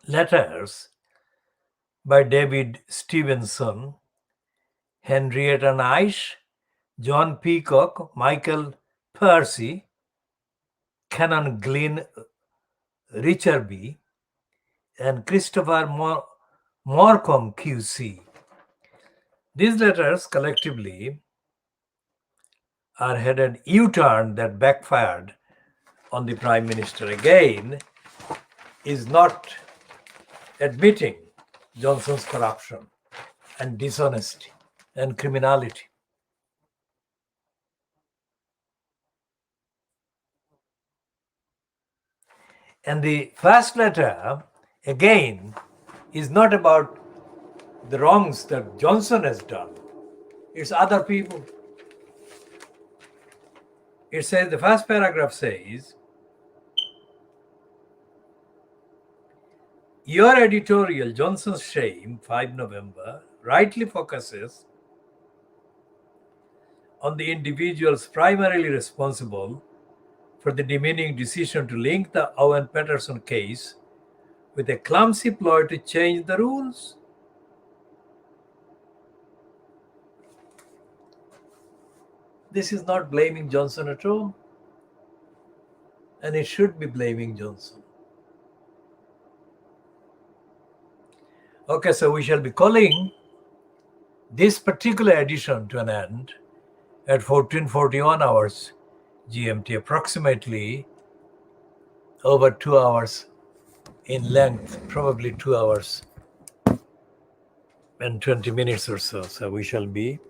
letters by David Stevenson, Henrietta Nice, John Peacock, Michael Percy, Canon Glynn Richerby, and Christopher Morcom QC. These letters collectively are headed U-turn that backfired on the Prime Minister. Again, is not admitting Johnson's corruption and dishonesty and criminality. And the first letter, again, is not about the wrongs that Johnson has done. It's other people. It says, the first paragraph says, your editorial, Johnson's Shame, 5 November, rightly focuses on the individuals primarily responsible for the demeaning decision to link the Owen Paterson case with a clumsy ploy to change the rules. This is not blaming Johnson at all, and it should be blaming Johnson. Okay, so we shall be calling this particular edition to an end at 14:41 hours GMT, approximately over 2 hours in length, probably 2 hours and 20 minutes or so. So we shall be